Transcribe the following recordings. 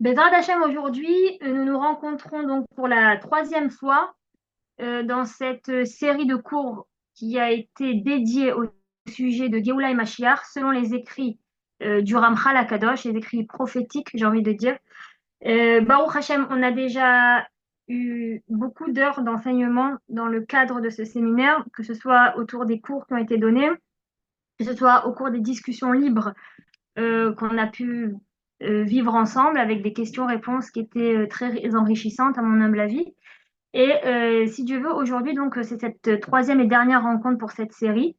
Bezrat Hachem, aujourd'hui, nous nous rencontrons donc pour la troisième fois dans cette série de cours qui a été dédiée au sujet de Géoula et Mashiach, selon les écrits du Ramchal Akadosh, les écrits prophétiques, j'ai envie de dire. Baruch Hachem, on a déjà eu beaucoup d'heures d'enseignement dans le cadre de ce séminaire, que ce soit autour des cours qui ont été donnés, que ce soit au cours des discussions libres qu'on a pu vivre ensemble avec des questions-réponses qui étaient très enrichissantes à mon humble avis. Et si Dieu veut, aujourd'hui, donc, c'est cette troisième et dernière rencontre pour cette série.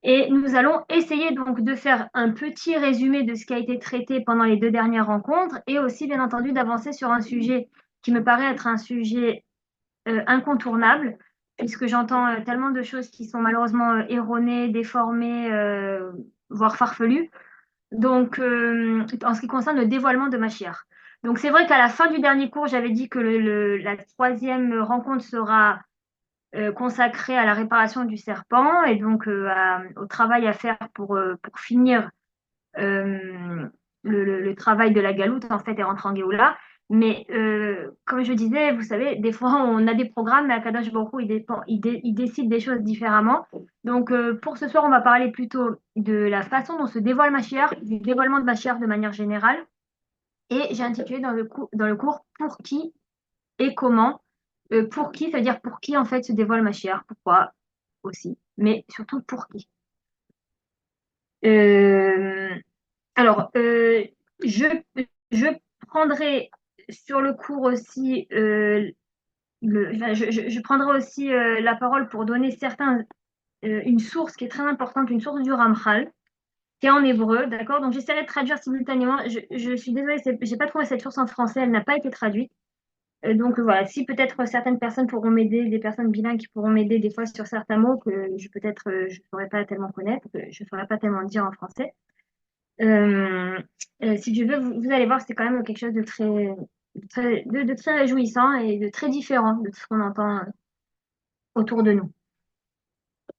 Et nous allons essayer donc de faire un petit résumé de ce qui a été traité pendant les deux dernières rencontres et aussi, bien entendu, d'avancer sur un sujet qui me paraît être un sujet incontournable, puisque j'entends tellement de choses qui sont malheureusement erronées, déformées, voire farfelues. Donc, en ce qui concerne le dévoilement de Machiach. Donc, c'est vrai qu'à la fin du dernier cours, j'avais dit que la troisième rencontre sera consacrée à la réparation du serpent et donc au travail à faire pour finir euh, le travail de la galoute en fait et rentrer en Géoula. Mais comme je disais, vous savez, des fois on a des programmes, mais Akadosh Baruch Hu, il décide des choses différemment. Donc pour ce soir, on va parler plutôt de la façon dont se dévoile Mashiach, du dévoilement de Mashiach de manière générale. Et j'ai intitulé dans le cours Pour qui et comment. Pour qui, ça veut dire pour qui en fait se dévoile Mashiach, pourquoi aussi, mais surtout pour qui. Euh, Alors, je, je prendrai sur le cours aussi, je prendrai aussi la parole pour donner une source qui est très importante, une source du Ramchal, qui est en hébreu, d'accord? Donc, j'essaierai de traduire simultanément. Je suis désolée, j'ai pas trouvé cette source en français, elle n'a pas été traduite. Donc, voilà, si peut-être certaines personnes pourront m'aider, des personnes bilingues qui pourront m'aider des fois sur certains mots que peut-être je ne saurais pas tellement connaître, que je ne saurais pas tellement dire en français. Euh, Si Dieu veut, vous allez voir, c'est quand même quelque chose de très réjouissant et de très différent de tout ce qu'on entend autour de nous.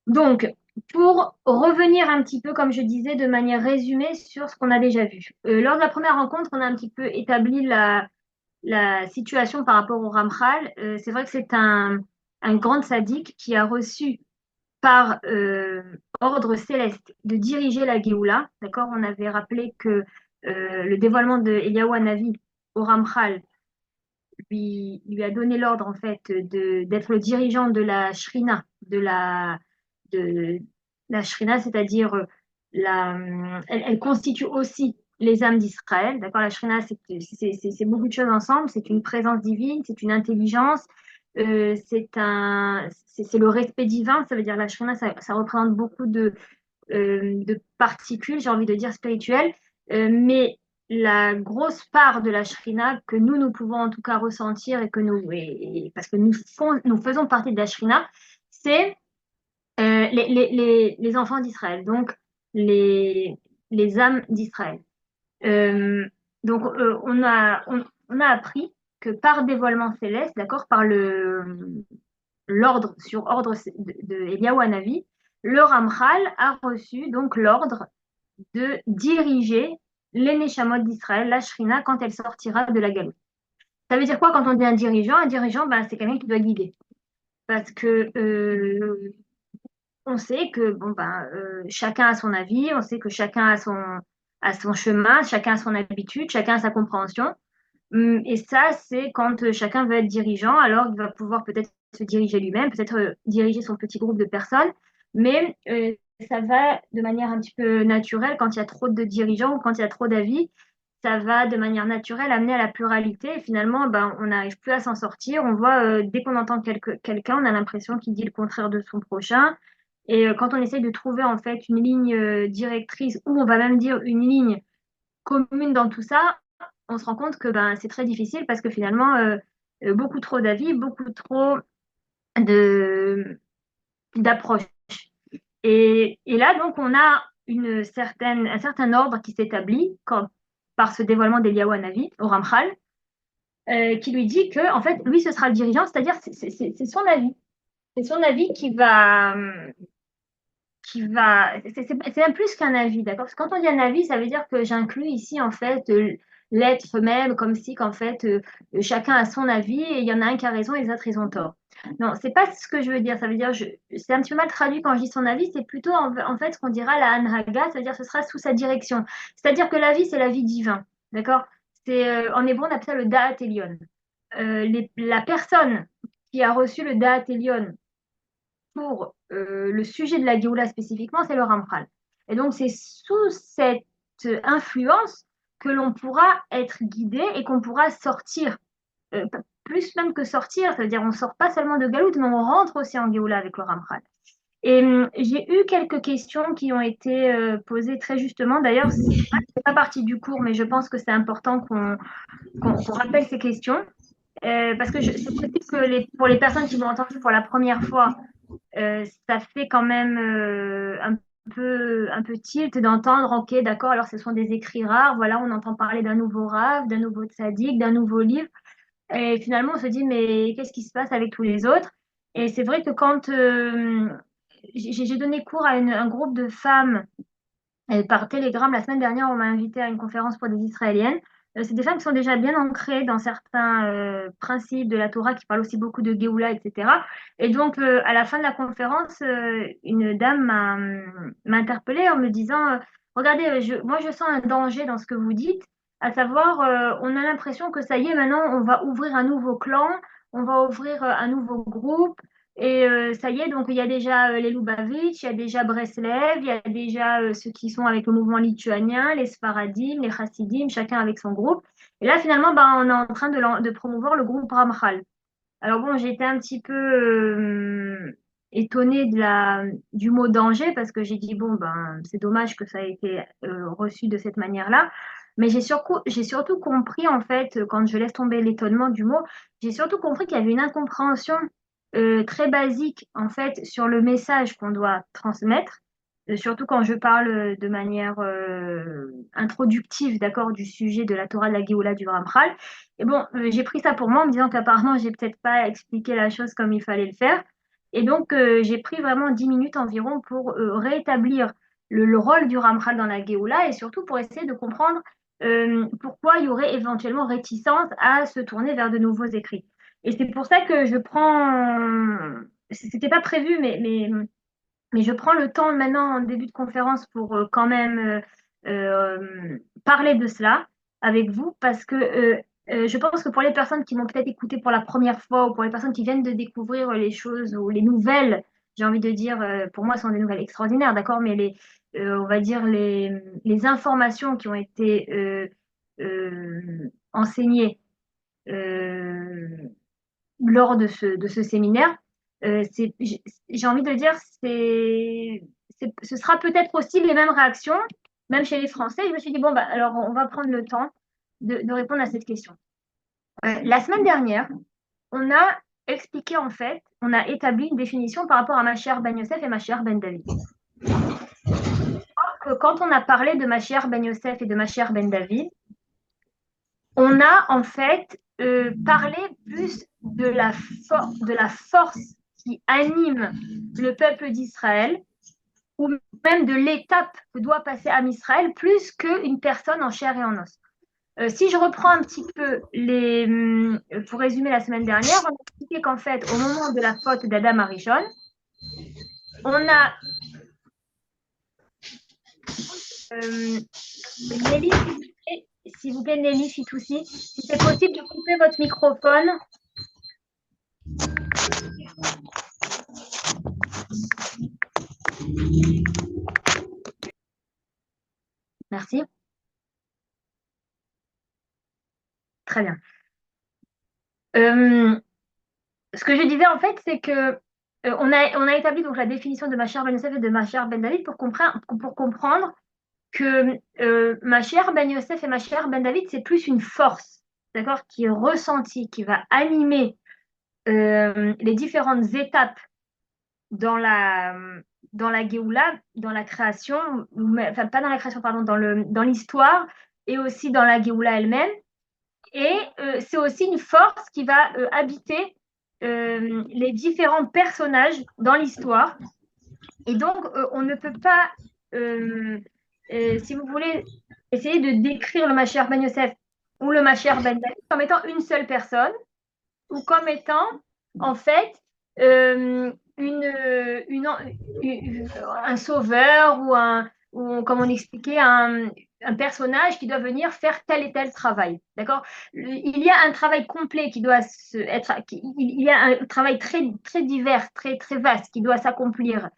Donc, pour revenir un petit peu, comme je disais, de manière résumée sur ce qu'on a déjà vu. Lors de la première rencontre, on a un petit peu établi la situation par rapport au Ramchal. C'est vrai que c'est un grand sadique qui a reçu par ordre céleste de diriger la Géoula. D'accord? On avait rappelé que le dévoilement de Eliyahu Hanavi au Ramchal lui a donné l'ordre en fait d'être le dirigeant de la Shrina, de la Shrina, c'est-à-dire elle constitue aussi les âmes d'Israël. D'accord? La Shrina, c'est beaucoup de choses ensemble. C'est une présence divine, c'est une intelligence, c'est le respect divin. Ça veut dire la Shrina, ça représente beaucoup de particules, j'ai envie de dire spirituelles, mais la grosse part de la shrina que nous pouvons en tout cas ressentir et que parce que nous faisons partie de la shrina, c'est les enfants d'Israël, donc les, les âmes d'Israël. Euh, donc on a appris que par dévoilement céleste, d'accord, par l'ordre sur ordre de Eliyahu Hanavi, le Ramchal a reçu donc l'ordre de diriger les Neshamot d'Israël, la Shrina, quand elle sortira de la galoute. Ça veut dire quoi quand on dit un dirigeant? Un dirigeant, ben, c'est quelqu'un qui doit guider. Parce que on sait que bon, ben, chacun a son avis, on sait que chacun a son chemin, chacun a son habitude, chacun a sa compréhension. Et ça, c'est quand chacun veut être dirigeant, alors il va pouvoir peut-être se diriger lui-même, peut-être diriger son petit groupe de personnes, mais ça va de manière un petit peu naturelle quand il y a trop de dirigeants ou quand il y a trop d'avis, ça va de manière naturelle amener à la pluralité et finalement, ben, on n'arrive plus à s'en sortir. On voit, dès qu'on entend quelqu'un, on a l'impression qu'il dit le contraire de son prochain. Et quand on essaye de trouver en fait une ligne directrice ou on va même dire une ligne commune dans tout ça, on se rend compte que ben, c'est très difficile parce que finalement, beaucoup trop d'avis, beaucoup trop de d'approches. Et là, donc, on a un certain ordre qui s'établit par ce dévoilement d'Eliyahu Hanavi au Ramchal, qui lui dit que, en fait, lui, ce sera le dirigeant, c'est-à-dire c'est son avis. C'est son avis c'est même plus qu'un avis, d'accord? Parce que quand on dit un avis, ça veut dire que j'inclus ici, en fait, l'être même, comme si qu'en fait, chacun a son avis et il y en a un qui a raison et les autres, ils ont tort. Non, c'est pas ce que je veux dire. Ça veut dire, c'est un petit peu mal traduit quand je dis son avis, c'est plutôt en fait ce qu'on dira la Anhaga, ça veut dire ce sera sous sa direction. C'est-à-dire que l'avis, c'est l'avis divin. D'accord? En hébreu, on appelle ça le Da'at Elyon. La personne qui a reçu le Da'at Elyon pour le sujet de la Géoula spécifiquement, c'est le Ramchal. Et donc, c'est sous cette influence que l'on pourra être guidé et qu'on pourra sortir. Euh, Plus même que sortir, ça veut dire on sort pas seulement de Galout, mais on rentre aussi en Géoula avec le Ramchal. Et j'ai eu quelques questions qui ont été posées très justement. D'ailleurs, c'est pas partie du cours, mais je pense que c'est important qu'on rappelle ces questions. Parce que c'est possible que pour les personnes qui m'ont entendu pour la première fois, ça fait quand même un peu tilt d'entendre, ok, d'accord, alors ce sont des écrits rares, voilà, on entend parler d'un nouveau Rav, d'un nouveau tzaddik, d'un nouveau livre, et finalement on se dit, mais qu'est-ce qui se passe avec tous les autres? Et c'est vrai que quand j'ai donné cours à un groupe de femmes par Telegram, la semaine dernière, on m'a invité à une conférence pour des Israéliennes. C'est des femmes qui sont déjà bien ancrées dans certains principes de la Torah, qui parlent aussi beaucoup de Géoula, etc. Et donc, à la fin de la conférence, une dame m'a interpellée en me disant, regardez, moi, je sens un danger dans ce que vous dites, à savoir, on a l'impression que ça y est, maintenant, on va ouvrir un nouveau clan, on va ouvrir un nouveau groupe, et ça y est, donc il y a déjà les Lubavitch, il y a déjà Breslev, il y a déjà ceux qui sont avec le mouvement lituanien, les Sfaradim, les Chassidim, chacun avec son groupe. Et là, finalement, ben, on est en train de promouvoir le groupe Ramchal. Alors bon, j'ai été un petit peu étonnée du mot danger parce que j'ai dit, bon, ben, c'est dommage que ça ait été reçu de cette manière-là. Mais j'ai surtout compris, en fait, quand je laisse tomber l'étonnement du mot, j'ai surtout compris qu'il y avait une incompréhension très basique, en fait, sur le message qu'on doit transmettre. Surtout quand je parle de manière introductive, d'accord, du sujet de la Torah de la Géoula du Ramchal. Et bon, j'ai pris ça pour moi en me disant qu'apparemment, j'ai peut-être pas expliqué la chose comme il fallait le faire. Et donc, j'ai pris vraiment 10 minutes environ pour rétablir le rôle du Ramchal dans la Géoula et surtout pour essayer de comprendre pourquoi il y aurait éventuellement réticence à se tourner vers de nouveaux écrits. Et c'est pour ça que je prends, c'était pas prévu, mais je prends le temps maintenant en début de conférence pour quand même parler de cela avec vous parce que je pense que pour les personnes qui m'ont peut-être écouté pour la première fois ou pour les personnes qui viennent de découvrir les choses ou les nouvelles, j'ai envie de dire, pour moi, ce sont des nouvelles extraordinaires, d'accord, mais on va dire les informations qui ont été enseignées euh, lors de ce séminaire, j'ai envie de dire, ce sera peut-être aussi les mêmes réactions, même chez les Français. Je me suis dit, bon, bah, alors on va prendre le temps de répondre à cette question. La semaine dernière, on a expliqué en fait, on a établi une définition par rapport à Mashiach ben Yosef et Mashiach ben David. Quand on a parlé de Mashiach ben Yosef et de Mashiach ben David, on a en fait parlé plus de la force qui anime le peuple d'Israël, ou même de l'étape que doit passer Am Israël, plus qu'une personne en chair et en os. Si je reprends un petit peu pour résumer la semaine dernière, on a expliqué qu'en fait, au moment de la faute d'Adam Arishon, on a Nelly, s'il vous plaît, Nelly Fitoussi, si c'est possible de couper votre microphone. Merci. Très bien. Ce que je disais en fait, c'est que on a établi donc la définition de Machar Ben Yosef et de Machar Ben David pour comprendre que Machar Ben Yosef et Machar Ben David, c'est plus une force, d'accord, qui est ressentie, qui va animer les différentes étapes dans la Géoula, dans la création, enfin pas dans la création, pardon, dans l'histoire et aussi dans la Géoula elle-même. Et c'est aussi une force qui va habiter les différents personnages dans l'histoire. Et donc, on ne peut pas, si vous voulez, essayer de décrire le Mashiach Ben Yosef ou le Mashiach Ben David comme étant une seule personne ou comme étant en fait euh, un sauveur ou comme on expliquait, un personnage qui doit venir faire tel et tel travail. D'accord? Il y a un travail complet qui doit être, il y a un travail très, très divers, très, très vaste qui doit s'accomplir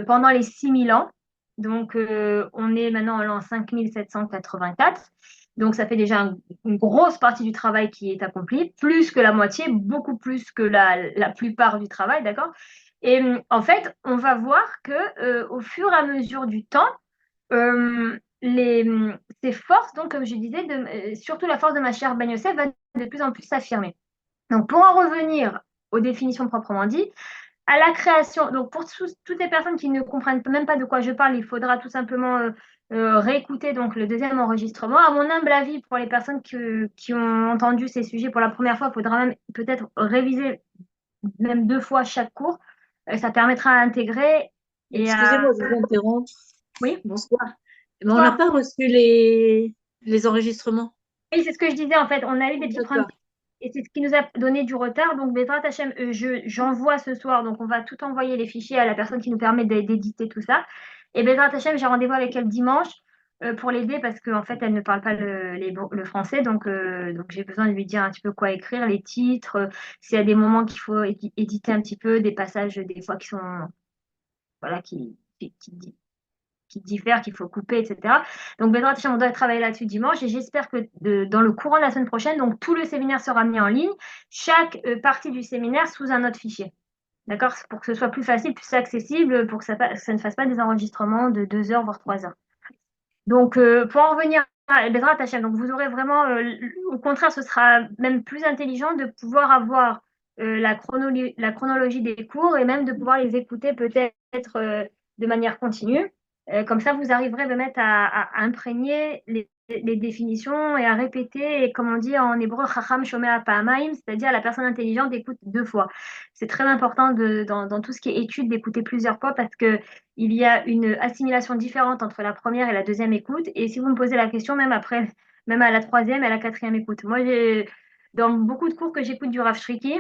pendant les 6000 ans. Donc, on est maintenant en l'an 5784. Donc, ça fait déjà une grosse partie du travail qui est accompli, plus que la moitié, beaucoup plus que la plupart du travail, d'accord? Et en fait, on va voir que au fur et à mesure du temps, les, ces forces, donc comme je disais, surtout la force de ma chère Ben Yosef, va de plus en plus s'affirmer. Donc, pour en revenir aux définitions proprement dites, à la création, donc pour toutes les personnes qui ne comprennent même pas de quoi je parle, il faudra tout simplement réécouter donc le deuxième enregistrement. À mon humble avis, pour les personnes qui ont entendu ces sujets pour la première fois, il faudra même peut-être réviser même 2 fois chaque cours. Ça permettra à intégrer et à... Excusez-moi de vous interrompre. Oui, Bonsoir. Mais on n'a bonsoir. pas reçu les enregistrements. Oui, c'est ce que je disais en fait. On a eu des petits problèmes D'accord. et c'est ce qui nous a donné du retard. Donc, Bezrat Hachem, j'envoie ce soir. Donc, on va tout envoyer les fichiers à la personne qui nous permet d'éditer tout ça. Et Bezrat Hachem, j'ai rendez-vous avec elle dimanche pour l'aider parce qu'en fait, elle ne parle pas le français. Donc j'ai besoin de lui dire un petit peu quoi écrire, les titres, s'il y a des moments qu'il faut éditer un petit peu, des passages des fois qui sont, voilà, qui diffèrent, qu'il faut couper, etc. Donc, Bedrat Hachem, on doit travailler là-dessus dimanche et j'espère que dans le courant de la semaine prochaine, donc tout le séminaire sera mis en ligne, chaque partie du séminaire sous un autre fichier. D'accord? Pour que ce soit plus facile, plus accessible, pour que ça ne fasse pas des enregistrements de 2 heures, voire 3 heures. Donc, pour en revenir à Bezrat Hachem, donc vous aurez vraiment, au contraire, ce sera même plus intelligent de pouvoir avoir la chronologie des cours et même de pouvoir les écouter peut-être de manière continue. Comme ça, vous arriverez peut-être à imprégner les définitions et à répéter, et comme on dit en hébreu, Chacham Shomea Pa'amaim, c'est-à-dire la personne intelligente écoute 2 fois. C'est très important dans tout ce qui est étude d'écouter plusieurs fois parce que il y a une assimilation différente entre la première et la deuxième écoute. Et si vous me posez la question, même après, même à la troisième et à la quatrième écoute. Moi, dans beaucoup de cours que j'écoute du Rav Shriki,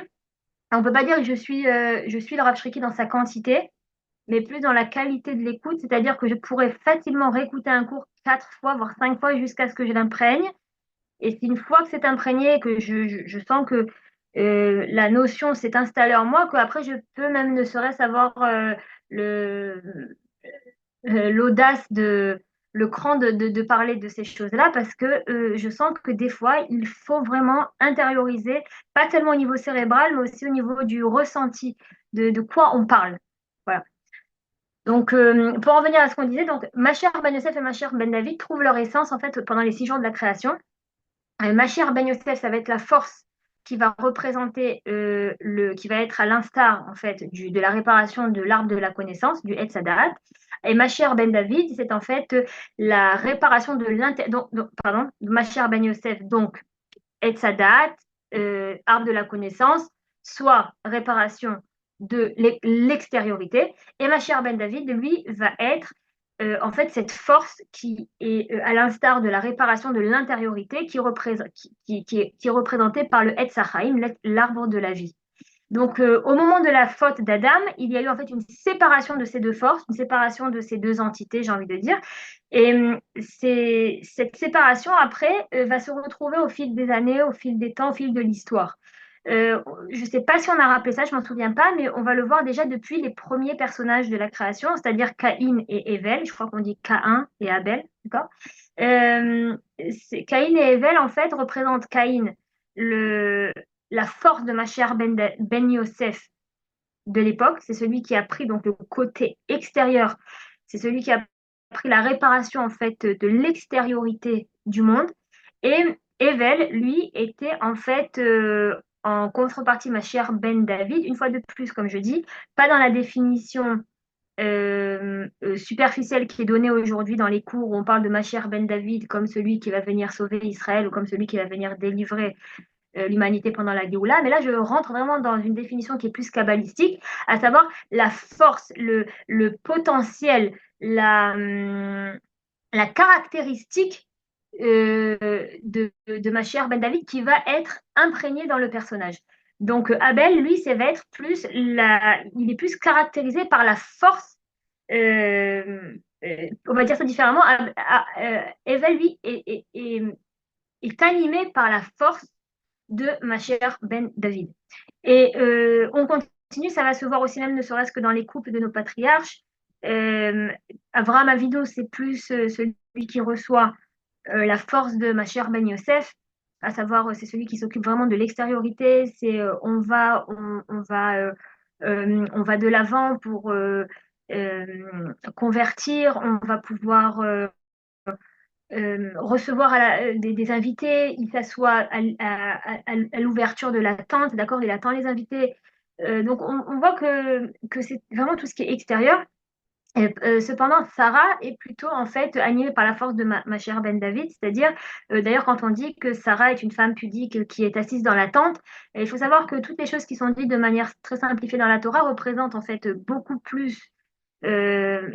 on ne peut pas dire que je suis le Rav Shriki dans sa quantité, mais plus dans la qualité de l'écoute, c'est-à-dire que je pourrais facilement réécouter un cours 4 fois, voire 5 fois, jusqu'à ce que je l'imprègne. Et c'est une fois que c'est imprégné, que je sens que la notion s'est installée en moi, qu'après je peux même ne serait-ce avoir le, l'audace le cran de parler de ces choses-là parce que je sens que des fois, il faut vraiment intérioriser, pas tellement au niveau cérébral, mais aussi au niveau du ressenti, de quoi on parle. Voilà. Donc, pour en venir à ce qu'on disait, donc, Machir Ben Yosef et Machir Ben David trouvent leur essence en fait pendant les 6 jours de la création. Machir Ben Yosef, ça va être la force qui va représenter qui va être à l'instar en fait de la réparation de l'arbre de la connaissance, du Etz Hadat. Et Machir Ben David, c'est en fait la réparation de pardon, Machir Ben Yosef, donc Etz Hadat, arbre de la connaissance, soit réparation de l'extériorité. Et Machir Ben David, lui, va être en fait cette force qui est à l'instar de la réparation de l'intériorité qui est représentée par le Etz Hachaim, l'arbre de la vie. Donc, au moment de la faute d'Adam, il y a eu en fait une séparation de ces deux forces, une séparation de ces deux entités, j'ai envie de dire. Et cette séparation, après, va se retrouver au fil des années, au fil des temps, au fil de l'histoire. Je ne sais pas si on a rappelé ça, je ne m'en souviens pas, mais on va le voir déjà depuis les premiers personnages de la création, c'est-à-dire Caïn et Ével. Je crois qu'on dit Caïn et Abel, d'accord? Caïn et Ével, en fait, représentent Caïn, le, la force de Machir Ben Yosef de l'époque. C'est celui qui a pris donc le côté extérieur. C'est celui qui a pris la réparation en fait de l'extériorité du monde. Et Evel, lui, était en fait en contrepartie Machir Ben David, une fois de plus, comme je dis, pas dans la définition superficielle qui est donnée aujourd'hui dans les cours où on parle de Machir Ben David comme celui qui va venir sauver Israël ou comme celui qui va venir délivrer l'humanité pendant la Géoula, mais là je rentre vraiment dans une définition qui est plus kabbalistique, à savoir la force, le potentiel, la caractéristique de Mashiach ben David qui va être imprégné dans le personnage. Donc Abel, lui, ça va être il est plus caractérisé par la force. On va dire ça différemment. Evel, lui, est animé par la force de Mashiach ben David. Et on continue, ça va se voir aussi même ne serait-ce que dans les couples de nos patriarches. Euh, Avraham Avinu, c'est plus celui qui reçoit la force de Mashiach ben Yosef, à savoir c'est celui qui s'occupe vraiment de l'extériorité, c'est on va de l'avant pour convertir, on va pouvoir recevoir des invités, il s'assoit à l'ouverture de la tente, d'accord, il attend les invités. Donc on voit que c'est vraiment tout ce qui est extérieur. Cependant, Sarah est plutôt en fait animée par la force de ma chère Ben David, c'est-à-dire, d'ailleurs, quand on dit que Sarah est une femme pudique qui est assise dans la tente, il faut savoir que toutes les choses qui sont dites de manière très simplifiée dans la Torah représentent en fait beaucoup plus, elles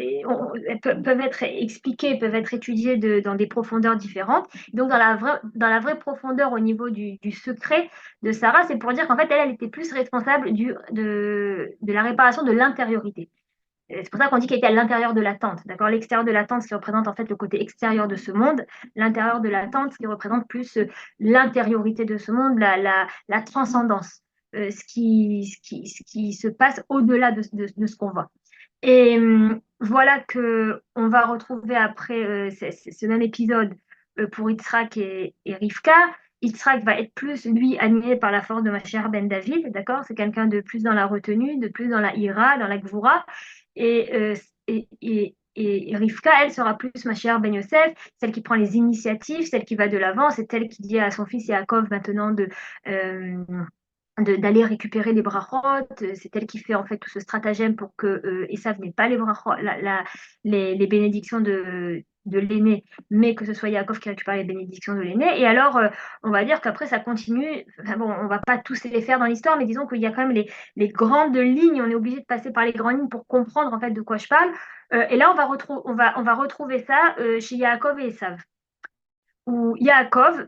peuvent être expliquées, peuvent être étudiées dans des profondeurs différentes. Donc, dans la vraie profondeur au niveau du secret de Sarah, c'est pour dire qu'en fait, elle était plus responsable de la réparation de l'intériorité. C'est pour ça qu'on dit qu'elle était à l'intérieur de la tente. D'accord. L'extérieur de la tente, ce qui représente en fait le côté extérieur de ce monde. L'intérieur de la tente, ce qui représente plus l'intériorité de ce monde, la transcendance, ce qui se passe au-delà de ce qu'on voit. Et voilà que on va retrouver après ce même épisode pour Yitzhak et Rivka. Yitzhak va être plus, lui, animé par la force de ma chère Ben David, d'accord? C'est quelqu'un de plus dans la retenue, de plus dans la ira, dans la gvoura. Et, et Rivka, elle sera plus ma chère Ben Yosef, celle qui prend les initiatives, celle qui va de l'avant, c'est elle qui dit à son fils Yaakov maintenant euh, d'aller récupérer les brachot. C'est elle qui fait en fait tout ce stratagème pour que Esav n'ait pas les brachot, les bénédictions de l'aîné, mais que ce soit Yaakov qui récupère les bénédictions de l'aîné. Et alors, on va dire qu'après, ça continue. Enfin, bon, on va pas tous les faire dans l'histoire, mais disons qu'il y a quand même les grandes lignes. On est obligé de passer par les grandes lignes pour comprendre en fait de quoi je parle. Et là, on va retrouver ça chez Yaakov et Esav où Yaakov,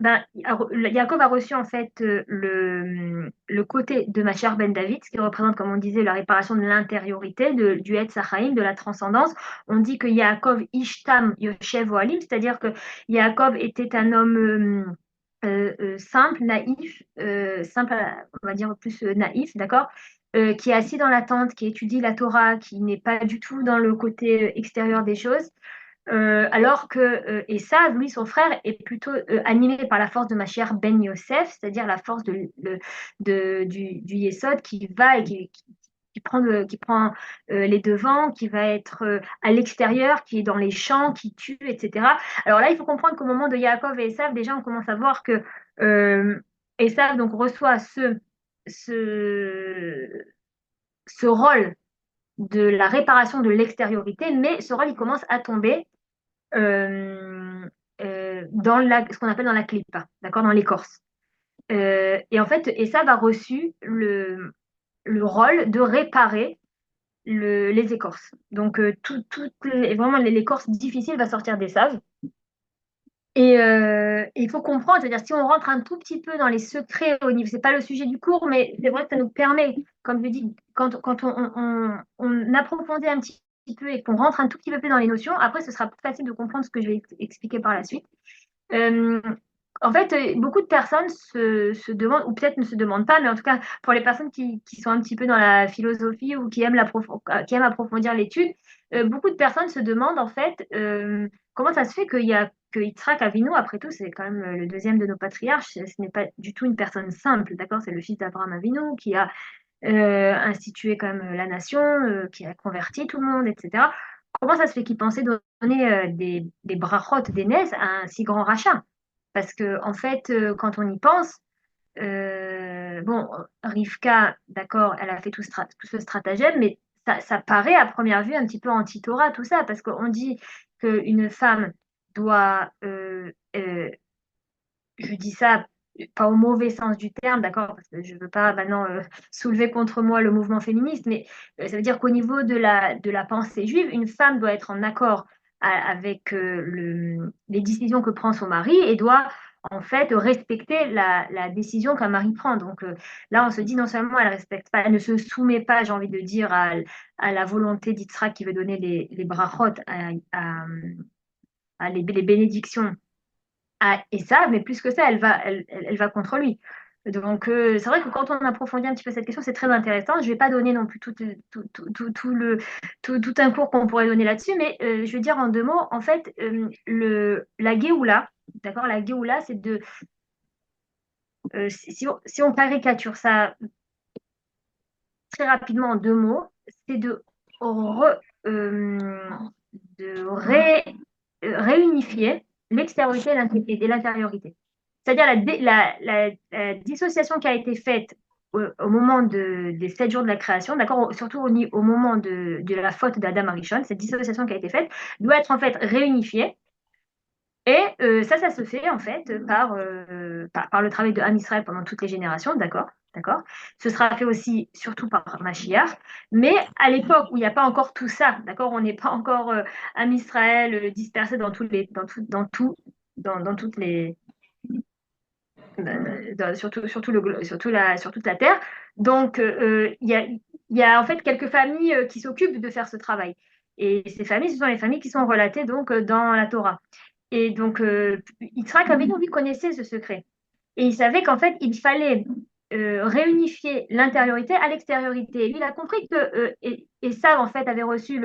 Yaakov a reçu en fait le côté de ma chère Ben David, ce qui représente, comme on disait, la réparation de l'intériorité, du Etz Hachaim, de la transcendance. On dit que Yaakov Ishtam Yoshev Oalim, c'est-à-dire que Yaakov était un homme simple, naïf, simple, on va dire plus naïf, d'accord, qui est assis dans la tente, qui étudie la Torah, qui n'est pas du tout dans le côté extérieur des choses. Alors que Esav, lui, son frère, est plutôt animé par la force de ma chère Ben Yosef, c'est-à-dire la force du Yesod qui va et qui prend les devants, qui va être à l'extérieur, qui est dans les champs, qui tue, etc. Alors là, il faut comprendre qu'au moment de Yaakov et Esav, déjà, on commence à voir que Esav donc, reçoit ce, ce rôle de la réparation de l'extériorité, mais ce rôle, il commence à tomber euh, dans ce qu'on appelle dans la clipa, d'accord, dans l'écorce. Et en fait, Esav a reçu le rôle de réparer les écorces. Donc, vraiment, l'écorce difficile va sortir d'Esav. Et il faut comprendre, c'est-à-dire si on rentre un tout petit peu dans les secrets au niveau, c'est pas le sujet du cours, mais c'est vrai que ça nous permet, comme je dis, quand on approfondit un petit peu et qu'on rentre un tout petit peu plus dans les notions, après ce sera plus facile de comprendre ce que je vais expliquer par la suite. Euh, En fait, beaucoup de personnes se demandent, ou peut-être ne se demandent pas, mais en tout cas, pour les personnes qui sont un petit peu dans la philosophie ou qui aiment approfondir l'étude, beaucoup de personnes se demandent en fait comment ça se fait que Yitzhak Avinu, après tout, c'est quand même le deuxième de nos patriarches, ce n'est pas du tout une personne simple, d'accord? C'est le fils d'Abraham Avinu qui a institué quand même la nation, qui a converti tout le monde, etc. Comment ça se fait qu'il pensait donner des brachot, des nes à un si grand rachat? Parce que, en fait, quand on y pense, bon, Rivka, d'accord, elle a fait tout ce stratagème, mais ça paraît à première vue un petit peu anti-Torah, tout ça, parce qu'on dit qu'une femme doit, je dis ça pas au mauvais sens du terme, d'accord, parce que je ne veux pas maintenant soulever contre moi le mouvement féministe, mais ça veut dire qu'au niveau de la pensée juive, une femme doit être en accord avec les décisions que prend son mari et doit en fait respecter la décision qu'un mari prend. Donc là, on se dit non seulement elle respecte pas, elle ne se soumet pas, j'ai envie de dire, à la volonté d'Yitzhak qui veut donner les brachot, les bénédictions à Esav, mais plus que ça, elle va contre lui. Donc, c'est vrai que quand on approfondit un petit peu cette question, c'est très intéressant. Je ne vais pas donner non plus tout un cours qu'on pourrait donner là-dessus, mais je vais dire en deux mots, en fait, la Géoula, d'accord, la Géoula, c'est de, si on caricature ça très rapidement en deux mots, c'est euh, de réunifier l'extériorité et l'intériorité. C'est-à-dire la dissociation qui a été faite au moment des 7 jours de la création, d'accord, surtout au moment de la faute d'Adam Arishon, cette dissociation qui a été faite doit être en fait réunifiée. Et ça se fait en fait par le travail de Ham Israël pendant toutes les générations, d'accord, d'accord. Ce sera fait aussi surtout par Mashiach. Mais à l'époque où il n'y a pas encore tout ça, d'accord, on n'est pas encore Ham Israël dispersé dans tous les, dans toutes les, sur toute la terre. Donc il y a en fait quelques familles qui s'occupent de faire ce travail. Et ces familles, ce sont les familles qui sont relatées donc dans la Torah. Et donc, Yitzhak Avinu, lui, connaissait ce secret. Et il savait qu'en fait, il fallait réunifier l'intériorité à l'extériorité. Et lui, il a compris que Esav, en fait, avait reçu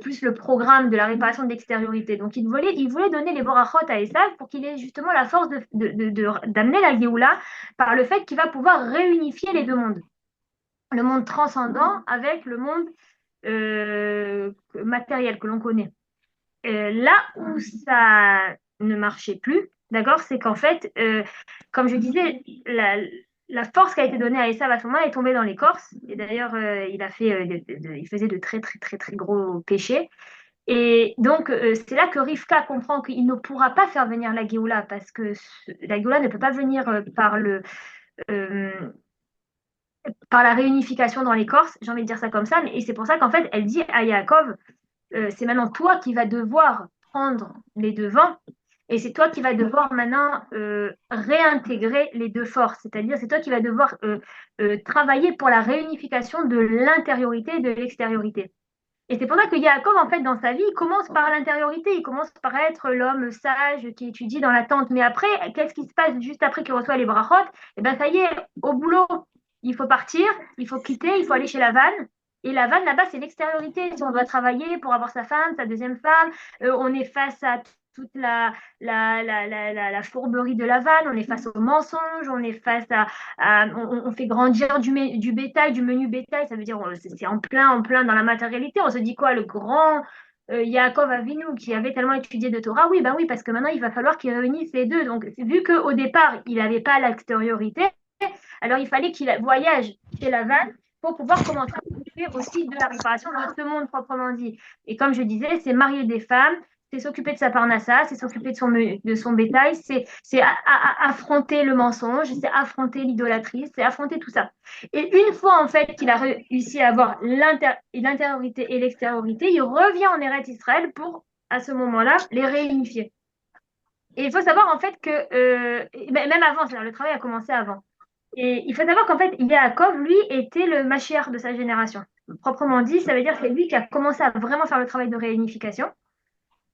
plus le programme de la réparation de l'extériorité. Donc, il voulait donner les borachot à Esav pour qu'il ait justement la force d'amener la Géoula par le fait qu'il va pouvoir réunifier les deux mondes. Le monde transcendant avec le monde matériel que l'on connaît. Là où ça ne marchait plus, d'accord, c'est qu'en fait, comme je disais, la force qui a été donnée à Esav à ce moment est tombée dans l'écorce. Et d'ailleurs, il faisait de très, très, très, très gros péchés. Et donc, c'est là que Rivka comprend qu'il ne pourra pas faire venir la Géoula parce que la Géoula ne peut pas venir euh, par la réunification dans l'écorce, j'ai envie de dire ça comme ça, et c'est pour ça qu'en fait, elle dit à Yaakov, c'est maintenant toi qui vas devoir prendre les devants et c'est toi qui vas devoir maintenant réintégrer les deux forces. C'est-à-dire, c'est toi qui vas devoir travailler pour la réunification de l'intériorité et de l'extériorité. Et c'est pour ça que Yaakov, en fait, dans sa vie, il commence par l'intériorité. Il commence par être l'homme sage qui étudie dans la tente. Mais après, qu'est-ce qui se passe juste après qu'il reçoit les brachot? Eh bien, ça y est, au boulot, il faut partir, il faut quitter, il faut aller chez la vanne. Et la vanne, là-bas, c'est l'extériorité. Si on doit travailler pour avoir sa femme, sa deuxième femme, on est face à toute la fourberie de la vanne, on est face aux mensonges, on est face on fait grandir du bétail, du menu bétail, ça veut dire c'est en plein dans la matérialité. On se dit quoi, le grand Yaakov Avinu qui avait tellement étudié de Torah, oui, ben oui, parce que maintenant il va falloir qu'il réunisse les deux. Donc vu qu'au départ il n'avait pas l'extériorité, alors il fallait qu'il voyage chez la vanne pour pouvoir commencer à s'occuper aussi de la réparation de ce monde proprement dit. Et comme je disais, c'est marier des femmes, c'est s'occuper de sa parnassa, c'est s'occuper de son bétail, c'est affronter le mensonge, c'est affronter l'idolâtrie, c'est affronter tout ça. Et une fois en fait qu'il a réussi à avoir l'intériorité et l'extériorité, il revient en Eretz Israël pour à ce moment-là les réunifier. Et il faut savoir en fait que même avant, c'est-à-dire le travail a commencé avant. Et il faut savoir qu'en fait, Yaakov, lui, était le Mashiach de sa génération. Proprement dit, ça veut dire que c'est lui qui a commencé à vraiment faire le travail de réunification.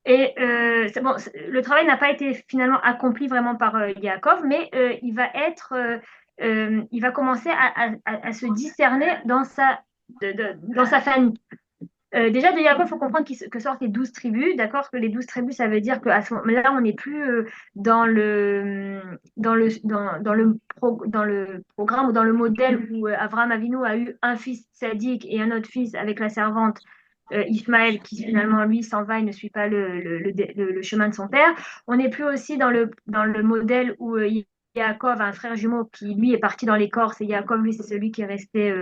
Et bon, le travail n'a pas été finalement accompli vraiment par Yaakov, mais il va commencer à se discerner dans sa famille. Déjà, de Yaakov, il faut comprendre que sortent les 12 tribus, d'accord? Que les 12 tribus, ça veut dire qu'à ce moment-là, on n'est plus dans le programme ou dans le modèle où Abraham Avinu a eu un fils sadique et un autre fils avec la servante Ishmaël, qui finalement, lui, s'en va et ne suit pas le chemin de son père. On n'est plus aussi dans le modèle où Yaakov a un frère jumeau qui, lui, est parti dans l'écorce et Yaakov, lui, c'est celui qui est resté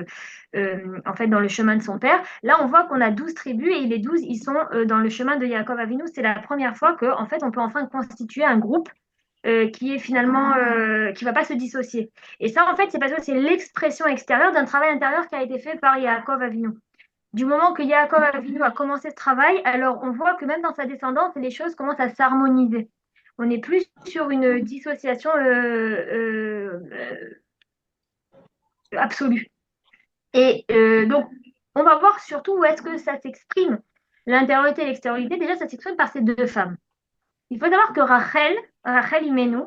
en fait dans le chemin de son père. Là, on voit qu'on a 12 tribus et les 12, ils sont dans le chemin de Yaakov Avinu. C'est la première fois que, en fait, on peut enfin constituer un groupe qui est finalement qui va pas se dissocier. Et ça, en fait, c'est parce que c'est l'expression extérieure d'un travail intérieur qui a été fait par Yaakov Avinu. du moment que Yaakov Avinu a commencé ce travail, alors on voit que même dans sa descendance, les choses commencent à s'harmoniser. On n'est plus sur une dissociation absolue. Et donc, on va voir surtout où est-ce que ça s'exprime. L'intériorité et l'extériorité, déjà, ça s'exprime par ces deux femmes. Il faut savoir que Rachel Imenu,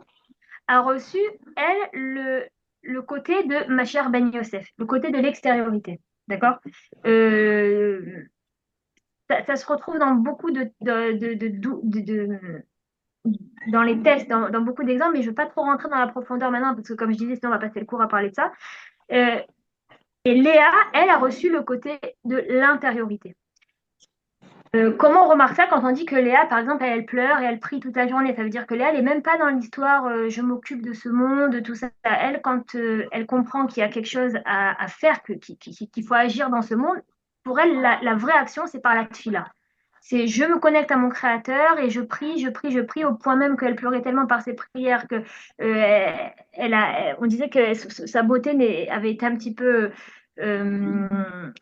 a reçu, elle, le côté de Machar Ben Yosef, le côté de l'extériorité. D'accord. Ça se retrouve dans beaucoup dans les tests, dans beaucoup d'exemples, mais je ne veux pas trop rentrer dans la profondeur maintenant, parce que comme je disais, sinon on va passer le cours à parler de ça. Et Léa, elle a reçu le côté de l'intériorité. Comment on remarque ça quand on dit que Léa, par exemple, elle pleure et elle prie toute la journée? Ça veut dire que Léa, elle n'est même pas dans l'histoire je m'occupe de ce monde, tout ça. Elle, quand elle comprend qu'il y a quelque chose à faire, qu'il faut agir dans ce monde, pour elle, la vraie action, c'est par la tfila. C'est je me connecte à mon créateur et je prie, au point même qu'elle pleurait tellement par ses prières que on disait que sa beauté avait été un petit peu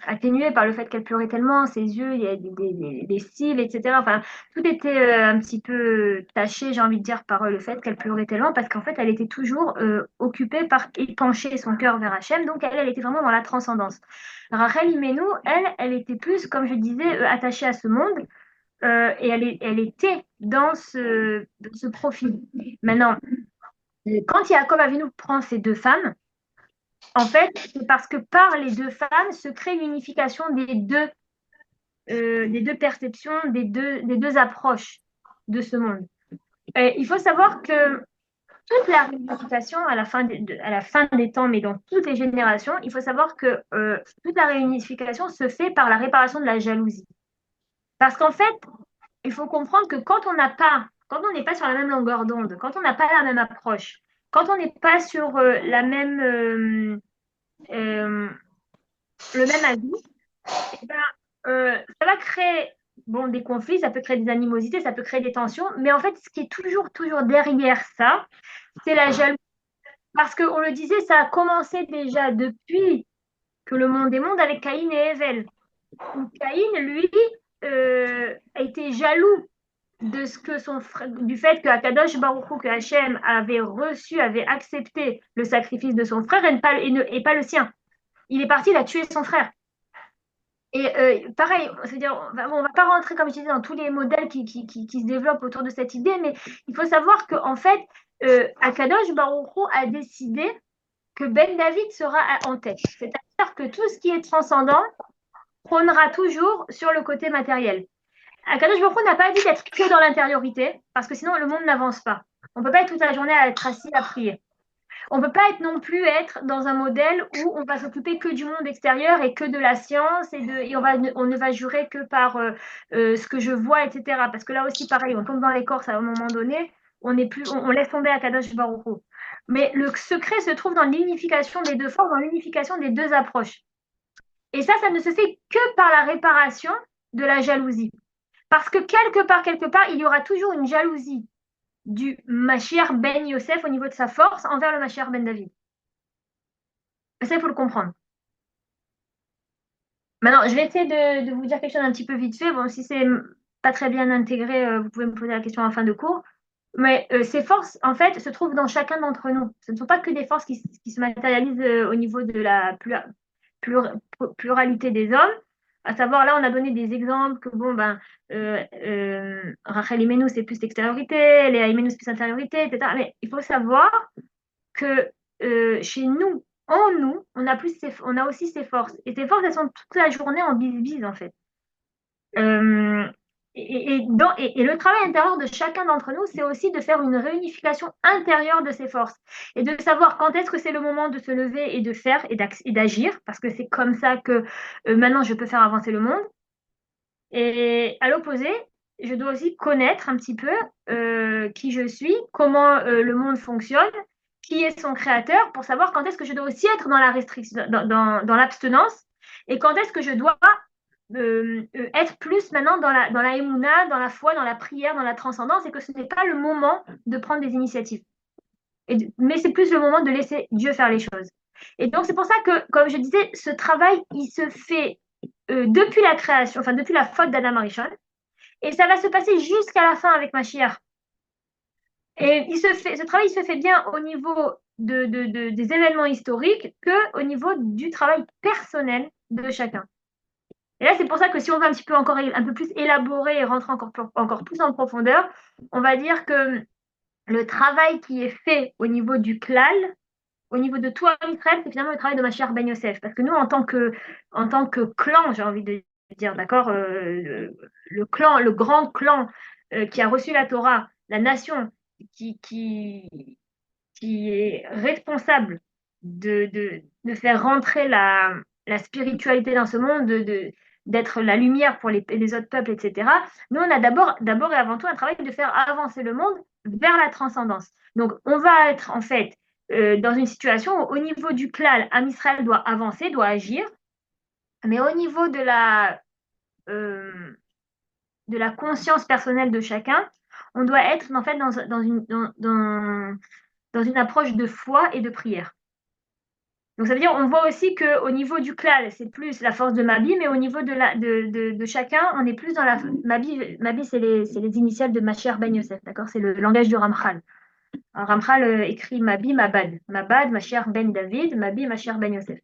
atténuée par le fait qu'elle pleurait tellement, ses yeux, il y a des cils, etc. Enfin, tout était un petit peu taché, j'ai envie de dire, par le fait qu'elle pleurait tellement, parce qu'en fait, elle était toujours occupée par épancher son cœur vers Hachem, donc elle était vraiment dans la transcendance. Rachel Imenu, elle était plus, comme je disais, attachée à ce monde, et elle était dans ce profil. Maintenant, quand Yaakov Avinu prend ces deux femmes, en fait, c'est parce que par les deux femmes se crée une unification des deux perceptions, des deux approches de ce monde. Et il faut savoir que toute la réunification à la fin des temps, mais dans toutes les générations, il faut savoir que toute la réunification se fait par la réparation de la jalousie. Parce qu'en fait, il faut comprendre que quand on n'est pas sur la même longueur d'onde, quand on n'a pas la même approche, quand on n'est pas sur le même avis, eh ben, ça va créer des conflits, ça peut créer des animosités, ça peut créer des tensions, mais en fait, ce qui est toujours derrière ça, c'est la jalousie. Parce qu'on le disait, ça a commencé déjà depuis que le monde est monde avec Caïn et Èvel. Caïn, lui, a été jaloux de ce que du fait que Akadosh Baruch Hu, que Hachem avait accepté le sacrifice de son frère et pas le sien. Il est parti, il a tué son frère. Et pareil, c'est-à-dire, on va pas rentrer, comme je disais, dans tous les modèles qui se développent autour de cette idée, mais il faut savoir qu'en fait, Akadosh Baruch Hu a décidé que Ben David sera en tête. C'est-à-dire que tout ce qui est transcendant prônera toujours sur le côté matériel. Akadosh Baruch Hu n'a pas dit d'être que dans l'intériorité, parce que sinon le monde n'avance pas. On ne peut pas être toute la journée à être assis à prier. On ne peut pas non plus être dans un modèle où on va s'occuper que du monde extérieur et que de la science et on ne va jurer que par ce que je vois, etc. Parce que là aussi, pareil, on tombe dans l'écorce à un moment donné, on laisse tomber Akadosh Baruch Hu. Mais le secret se trouve dans l'unification des deux forces, dans l'unification des deux approches. Et ça ne se fait que par la réparation de la jalousie. Parce que quelque part, il y aura toujours une jalousie du Mashiach Ben Yosef au niveau de sa force envers le Mashiach Ben David. Ça, il faut le comprendre. Maintenant, je vais essayer de vous dire quelque chose un petit peu vite fait. Bon, si c'est pas très bien intégré, vous pouvez me poser la question en fin de cours. Mais ces forces, en fait, se trouvent dans chacun d'entre nous. Ce ne sont pas que des forces qui se matérialisent au niveau de la pluralité des hommes. À savoir, là, on a donné des exemples que, Rachel Imenu, c'est plus l'extériorité, Léa Imenu, c'est plus l'intériorité, etc. Mais il faut savoir que chez nous, en nous, on a aussi ces forces. Et ces forces, elles sont toute la journée en bise-bise, en fait. Et le travail intérieur de chacun d'entre nous, c'est aussi de faire une réunification intérieure de ces forces et de savoir quand est-ce que c'est le moment de se lever et de faire et d'agir, parce que c'est comme ça que maintenant je peux faire avancer le monde. Et à l'opposé, je dois aussi connaître un petit peu qui je suis, comment le monde fonctionne, qui est son créateur, pour savoir quand est-ce que je dois aussi être dans la restriction, dans l'abstinence, et quand est-ce que je dois être plus maintenant dans la émouna, dans la foi, dans la prière, dans la transcendance, et que ce n'est pas le moment de prendre des initiatives. Mais c'est plus le moment de laisser Dieu faire les choses. Et donc, c'est pour ça que, comme je disais, ce travail, il se fait depuis la création, enfin depuis la faute d'Adam Arishon, et ça va se passer jusqu'à la fin avec Mashiach. Et ce travail se fait bien au niveau des événements historiques qu'au niveau du travail personnel de chacun. Et là, c'est pour ça que si on veut un petit peu encore un peu plus élaborer et rentrer encore plus en profondeur, on va dire que le travail qui est fait au niveau du klal, au niveau de toi, Israël, c'est finalement le travail de Mashiach Ben Yosef. Parce que nous, en tant que clan, j'ai envie de dire, d'accord, clan, le grand clan qui a reçu la Torah, la nation qui, qui, qui est responsable de faire rentrer la spiritualité dans ce monde, d'être la lumière pour les autres peuples, etc. Nous, on a d'abord et avant tout un travail de faire avancer le monde vers la transcendance. Donc, on va être en fait dans une situation où, au niveau du klal, Am Israël doit avancer, doit agir, mais au niveau de la conscience personnelle de chacun, on doit être en fait dans une approche de foi et de prière. Donc ça veut dire, on voit aussi qu'au niveau du klal, c'est plus la force de Mabi, mais au niveau de chacun, on est plus dans la... Mabi c'est les initiales de Mashiach Ben Yosef, d'accord? C'est le langage du Ramchal. Alors, Ramchal écrit Mabi, Mabad. Mabad, Mashiach Ben David, Mabi, Mashiach Ben Yosef.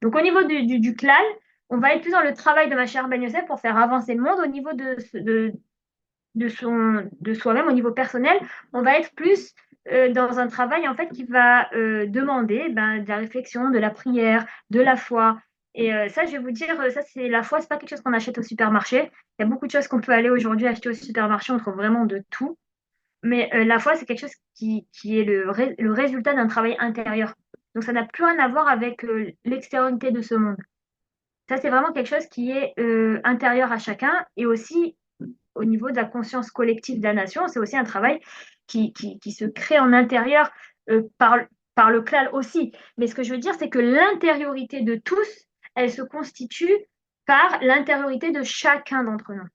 Donc au niveau du klal, on va être plus dans le travail de Mashiach Ben Yosef pour faire avancer le monde. Au niveau de soi-même, au niveau personnel, on va être plus dans un travail en fait qui va demander de la réflexion, de la prière, de la foi. Et ça, je vais vous dire, ça c'est la foi, c'est pas quelque chose qu'on achète au supermarché. Il y a beaucoup de choses qu'on peut aller aujourd'hui acheter au supermarché, on trouve vraiment de tout. Mais la foi, c'est quelque chose qui est le résultat d'un travail intérieur. Donc ça n'a plus rien à voir avec l'extériorité de ce monde. Ça, c'est vraiment quelque chose qui est intérieur à chacun et aussi au niveau de la conscience collective de la nation, c'est aussi un travail qui se crée en intérieur par le klal aussi. Mais ce que je veux dire, c'est que l'intériorité de tous, elle se constitue par l'intériorité de chacun d'entre nous.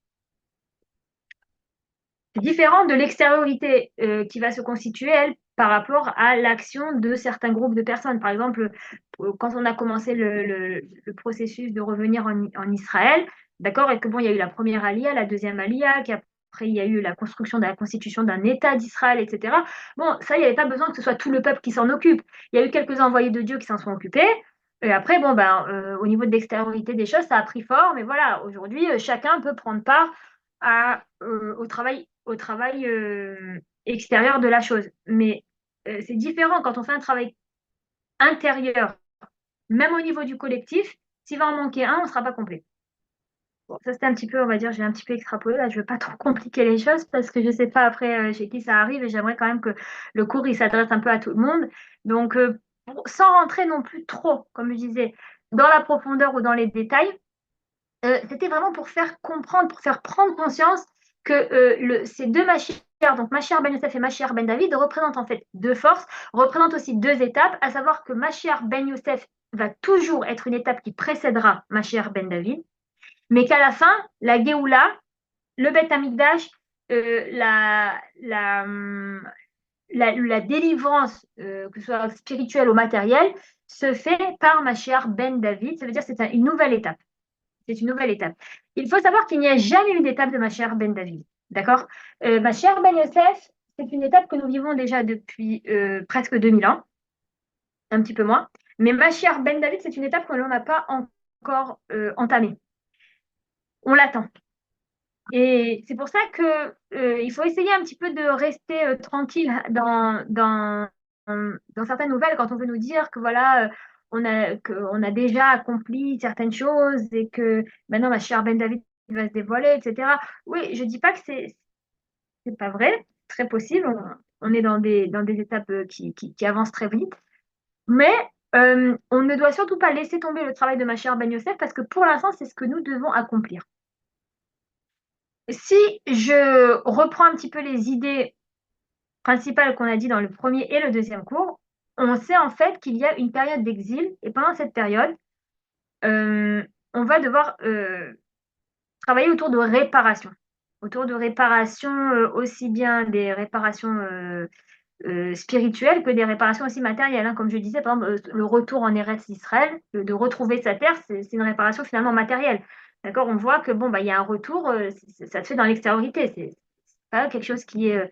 C'est différent de l'extériorité qui va se constituer, elle, par rapport à l'action de certains groupes de personnes. Par exemple, quand on a commencé le processus de revenir en Israël, d'accord, et que bon, il y a eu la première Aliyah, la deuxième Aliyah, qu'après il y a eu la construction de la constitution d'un État d'Israël, etc. Bon, ça, il n'y avait pas besoin que ce soit tout le peuple qui s'en occupe. Il y a eu quelques envoyés de Dieu qui s'en sont occupés. Et après, bon, au niveau de l'extériorité des choses, ça a pris forme. Mais voilà, aujourd'hui, chacun peut prendre part au travail extérieur de la chose. Mais c'est différent quand on fait un travail intérieur, même au niveau du collectif. S'il va en manquer un, on ne sera pas complet. Bon, ça c'était un petit peu, on va dire, j'ai un petit peu extrapolé. Là, je ne veux pas trop compliquer les choses parce que je ne sais pas après chez qui ça arrive et j'aimerais quand même que le cours il s'adresse un peu à tout le monde. Donc, sans rentrer non plus trop, comme je disais, dans la profondeur ou dans les détails, c'était vraiment pour faire comprendre, pour faire prendre conscience que ces deux Mashiach, donc Mashiach Ben Yosef et Mashiach Ben David, représentent en fait deux forces, représentent aussi deux étapes, à savoir que Mashiach Ben Yosef va toujours être une étape qui précédera Mashiach Ben David, mais qu'à la fin, la Géoula, le Beth Amikdash, la délivrance, que ce soit spirituelle ou matérielle, se fait par Mashiach Ben David. Ça veut dire que c'est une nouvelle étape. C'est une nouvelle étape. Il faut savoir qu'il n'y a jamais eu d'étape de Mashiach Ben David. D'accord? Mashiach Ben Yosef, c'est une étape que nous vivons déjà depuis presque 2000 ans, un petit peu moins. Mais Mashiach Ben David, c'est une étape que l'on n'a pas encore entamée. On l'attend. Et c'est pour ça qu'il faut essayer un petit peu de rester tranquille dans certaines nouvelles quand on veut nous dire que voilà, qu'on a déjà accompli certaines choses et que maintenant ma chère Ben David va se dévoiler, etc. Oui, je ne dis pas que c'est pas vrai, très possible. On est dans des étapes qui avancent très vite. Mais on ne doit surtout pas laisser tomber le travail de ma chère Ben Yosef parce que pour l'instant, c'est ce que nous devons accomplir. Si je reprends un petit peu les idées principales qu'on a dit dans le premier et le deuxième cours, on sait en fait qu'il y a une période d'exil et pendant cette période, on va devoir travailler autour de réparations aussi bien des réparations spirituelles que des réparations aussi matérielles. Hein. Comme je disais, par exemple, le retour en Eretz Israël, de retrouver sa terre, c'est une réparation finalement matérielle. D'accord, on voit que bon, bah, il y a un retour, ça se fait dans l'extériorité, c'est pas quelque chose qui est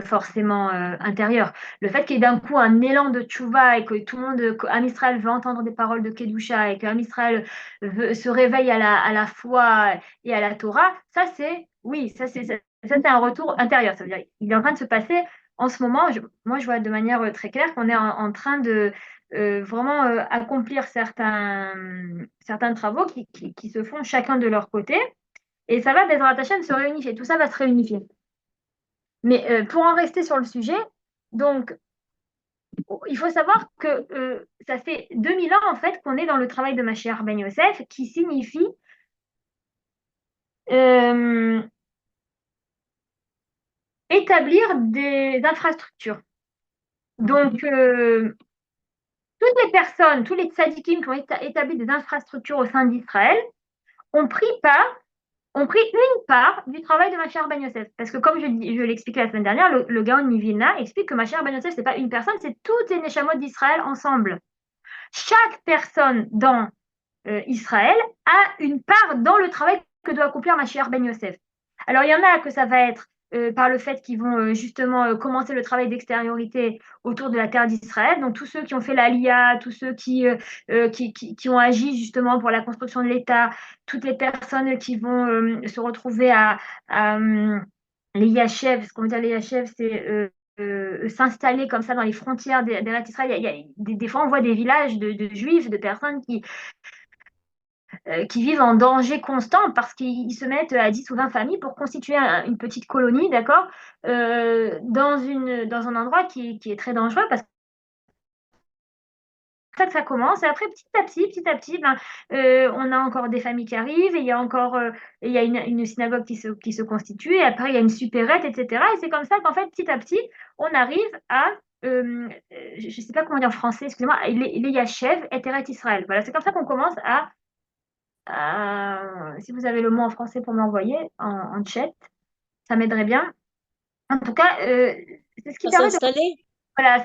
forcément intérieur. Le fait qu'il y ait d'un coup un élan de tchouva et que tout le monde, qu'Am Israël veut entendre des paroles de Kedusha et qu'Am Israël se réveille à la foi et à la Torah, ça c'est, oui, ça, c'est un retour intérieur. Ça veut dire il est en train de se passer en ce moment. Moi, je vois de manière très claire qu'on est en train de vraiment accomplir certains travaux qui se font chacun de leur côté. Et ça va d'être Hashem se réunifier. Tout ça va se réunifier. Mais pour en rester sur le sujet, donc il faut savoir que ça fait 2000 ans en fait qu'on est dans le travail de Mashiach Ben Yosef, qui signifie euh, établir des infrastructures. Donc toutes les personnes, tous les tzadikim qui ont établi des infrastructures au sein d'Israël ont pris une part du travail de Mashiach Ben Yosef. Parce que comme je l'expliquais la semaine dernière, le Gaon Mivilna explique que Mashiach Ben Yosef, ce n'est pas une personne, c'est toutes les Neshamot d'Israël ensemble. Chaque personne dans Israël a une part dans le travail que doit accomplir Mashiach Ben Yosef. Alors il y en a que ça va être par le fait qu'ils vont justement commencer le travail d'extériorité autour de la terre d'Israël. Donc tous ceux qui ont fait l'Aliyah, tous ceux qui ont agi justement pour la construction de l'État, toutes les personnes qui vont se retrouver à les Yachev, ce qu'on veut dire les Yachev, c'est s'installer comme ça dans les frontières des Israël. Il y a des fois, on voit des villages de juifs, de personnes qui vivent en danger constant parce qu'ils se mettent à 10 ou 20 familles pour constituer une petite colonie, d'accord, dans un endroit qui est très dangereux parce que ça commence. Et après, petit à petit, ben, on a encore des familles qui arrivent et il y a encore il y a une synagogue qui se constitue et après, il y a une supérette, etc. Et c'est comme ça qu'en fait, petit à petit, on arrive à je ne sais pas comment dire en français, excusez-moi, les Yachev et Eret Israël. Voilà, c'est comme ça qu'on commence si vous avez le mot en français pour m'envoyer en chat, ça m'aiderait bien. En tout cas, c'est ce qui À permet de s'installer? voilà,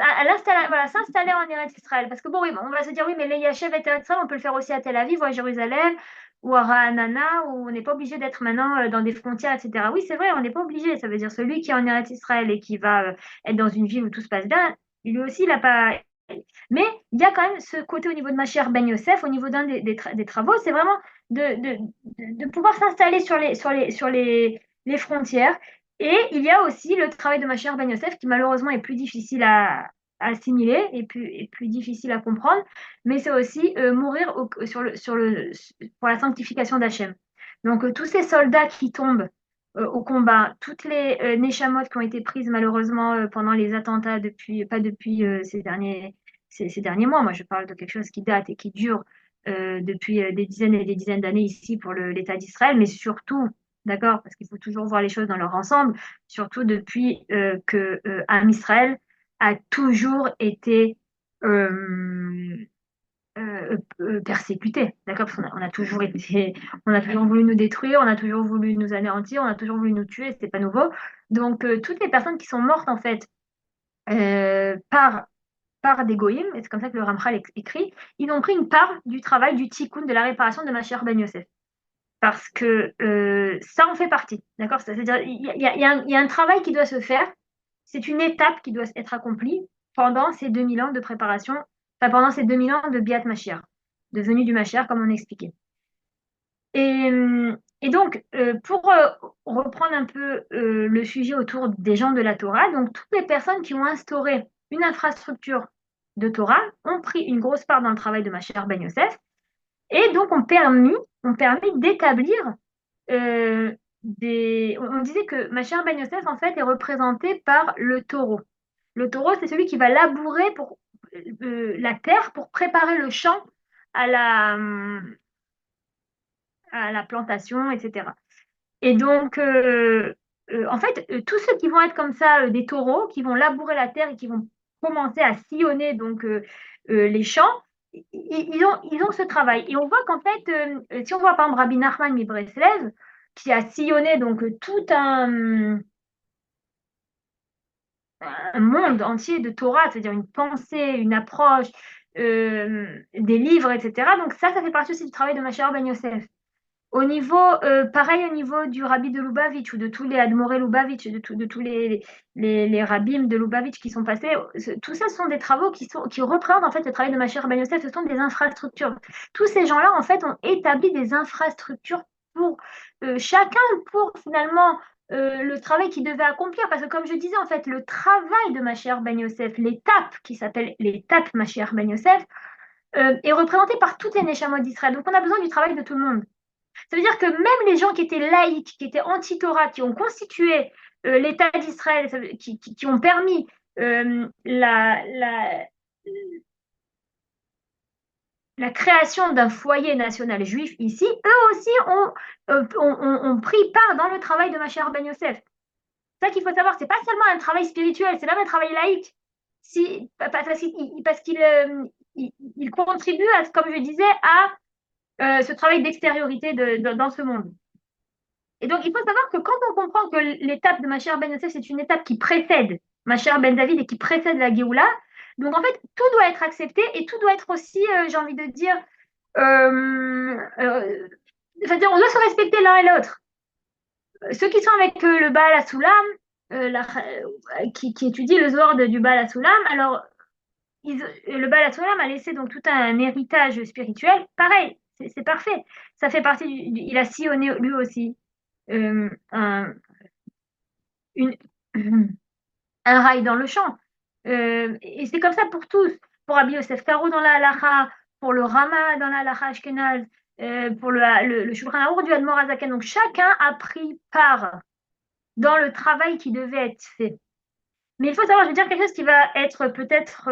voilà, s'installer en Eretz Israël. Parce que bon, oui, bon, on va se dire, oui, mais les Yachev et Eretz Israël, on peut le faire aussi à Tel Aviv ou à Jérusalem ou à Ra'anana, où on n'est pas obligé d'être maintenant dans des frontières, etc. Oui, c'est vrai, on n'est pas obligé. Ça veut dire celui qui est en Eretz Israël et qui va être dans une ville où tout se passe bien, lui aussi, il n'a pas. Mais il y a quand même ce côté au niveau de Mashiach Ben Yosef, au niveau d'un des travaux, c'est vraiment de pouvoir s'installer sur les frontières. Et il y a aussi le travail de Mashiach Ben Yosef qui malheureusement est plus difficile à assimiler et plus difficile à comprendre, mais c'est aussi mourir pour la sanctification d'Hachem. Donc tous ces soldats qui tombent au combat, toutes les Neshamot qui ont été prises malheureusement pendant les attentats pas depuis ces derniers mois. Moi, je parle de quelque chose qui date et qui dure depuis des dizaines et des dizaines d'années ici pour l'État d'Israël, mais surtout, d'accord, parce qu'il faut toujours voir les choses dans leur ensemble, surtout depuis que Am Israël a toujours été persécuté, d'accord, parce on a toujours voulu nous détruire, on a toujours voulu nous anéantir, on a toujours voulu nous tuer, c'est pas nouveau. Donc toutes les personnes qui sont mortes en fait par des goïms, et c'est comme ça que le Ramchal écrit, ils ont pris une part du travail du tikkun, de la réparation de Mashiach Ben Yosef. Parce que ça en fait partie, d'accord? C'est-à-dire, il y a un travail qui doit se faire, c'est une étape qui doit être accomplie pendant ces 2000 ans de préparation, enfin pendant ces 2000 ans de Biat Mashiach, de venue du Mashiach, comme on expliquait. Et donc, pour reprendre un peu le sujet autour des gens de la Torah, donc toutes les personnes qui ont instauré une infrastructure de Torah ont pris une grosse part dans le travail de Mashiach Ben Yosef et donc ont permis d'établir on disait que Mashiach Ben Yosef en fait est représenté par le taureau. Le taureau, c'est celui qui va labourer pour la terre pour préparer le champ à la plantation, etc. Et donc, en fait, tous ceux qui vont être comme ça, des taureaux, qui vont labourer la terre et qui vont commencer à sillonner donc les champs, ils ont ce travail. Et on voit qu'en fait, si on voit par exemple Rabbi Nachman Mibreslev, qui a sillonné donc tout un monde entier de Torah, c'est-à-dire une pensée, une approche, des livres, etc. Donc ça fait partie aussi du travail de Mashiach Ben Yosef. Pareil au niveau du rabbi de Lubavitch ou de tous les Admoré Lubavitch, de tous les rabbins de Lubavitch qui sont passés, tout ça sont des travaux qui représentent en fait le travail de Mashiach Ben Yosef, ce sont des infrastructures. Tous ces gens-là en fait ont établi des infrastructures pour chacun pour finalement le travail qu'il devait accomplir. Parce que comme je disais en fait, le travail de Mashiach Ben Yosef, l'étape qui s'appelle l'étape Mashiach Ben Yosef, est représentée par toutes les Neshamot d'Israël. Donc on a besoin du travail de tout le monde. Ça veut dire que même les gens qui étaient laïcs, qui étaient anti-Torah, qui ont constitué l'État d'Israël, qui ont permis la création d'un foyer national juif ici, eux aussi ont pris part dans le travail de Mashiach Ben Yosef. C'est ça qu'il faut savoir, c'est pas seulement un travail spirituel, c'est même un travail laïque. Parce qu'il contribue, comme je disais, à ce travail d'extériorité dans ce monde. Et donc, il faut savoir que quand on comprend que l'étape de Mashiach Ben Yosef, c'est une étape qui précède Mashiach Ben David et qui précède la Géoula, donc en fait, tout doit être accepté et tout doit être aussi, j'ai envie de dire, c'est-à-dire, on doit se respecter l'un et l'autre. Ceux qui sont avec le Baal HaSulam, qui étudient le Zohar du Baal HaSulam, alors le Baal HaSulam a laissé donc tout un héritage spirituel. Pareil, c'est parfait. Ça fait partie il a sillonné lui aussi un, une, un rail dans le champ. Et c'est comme ça pour tous. Pour Rabbi Yosef Karo dans la halacha, pour le Rama dans la halacha ashkenaz, pour le Shulchan Arour du Admor Hazaken. Donc chacun a pris part dans le travail qui devait être fait. Mais il faut savoir, je vais dire quelque chose qui va être peut-être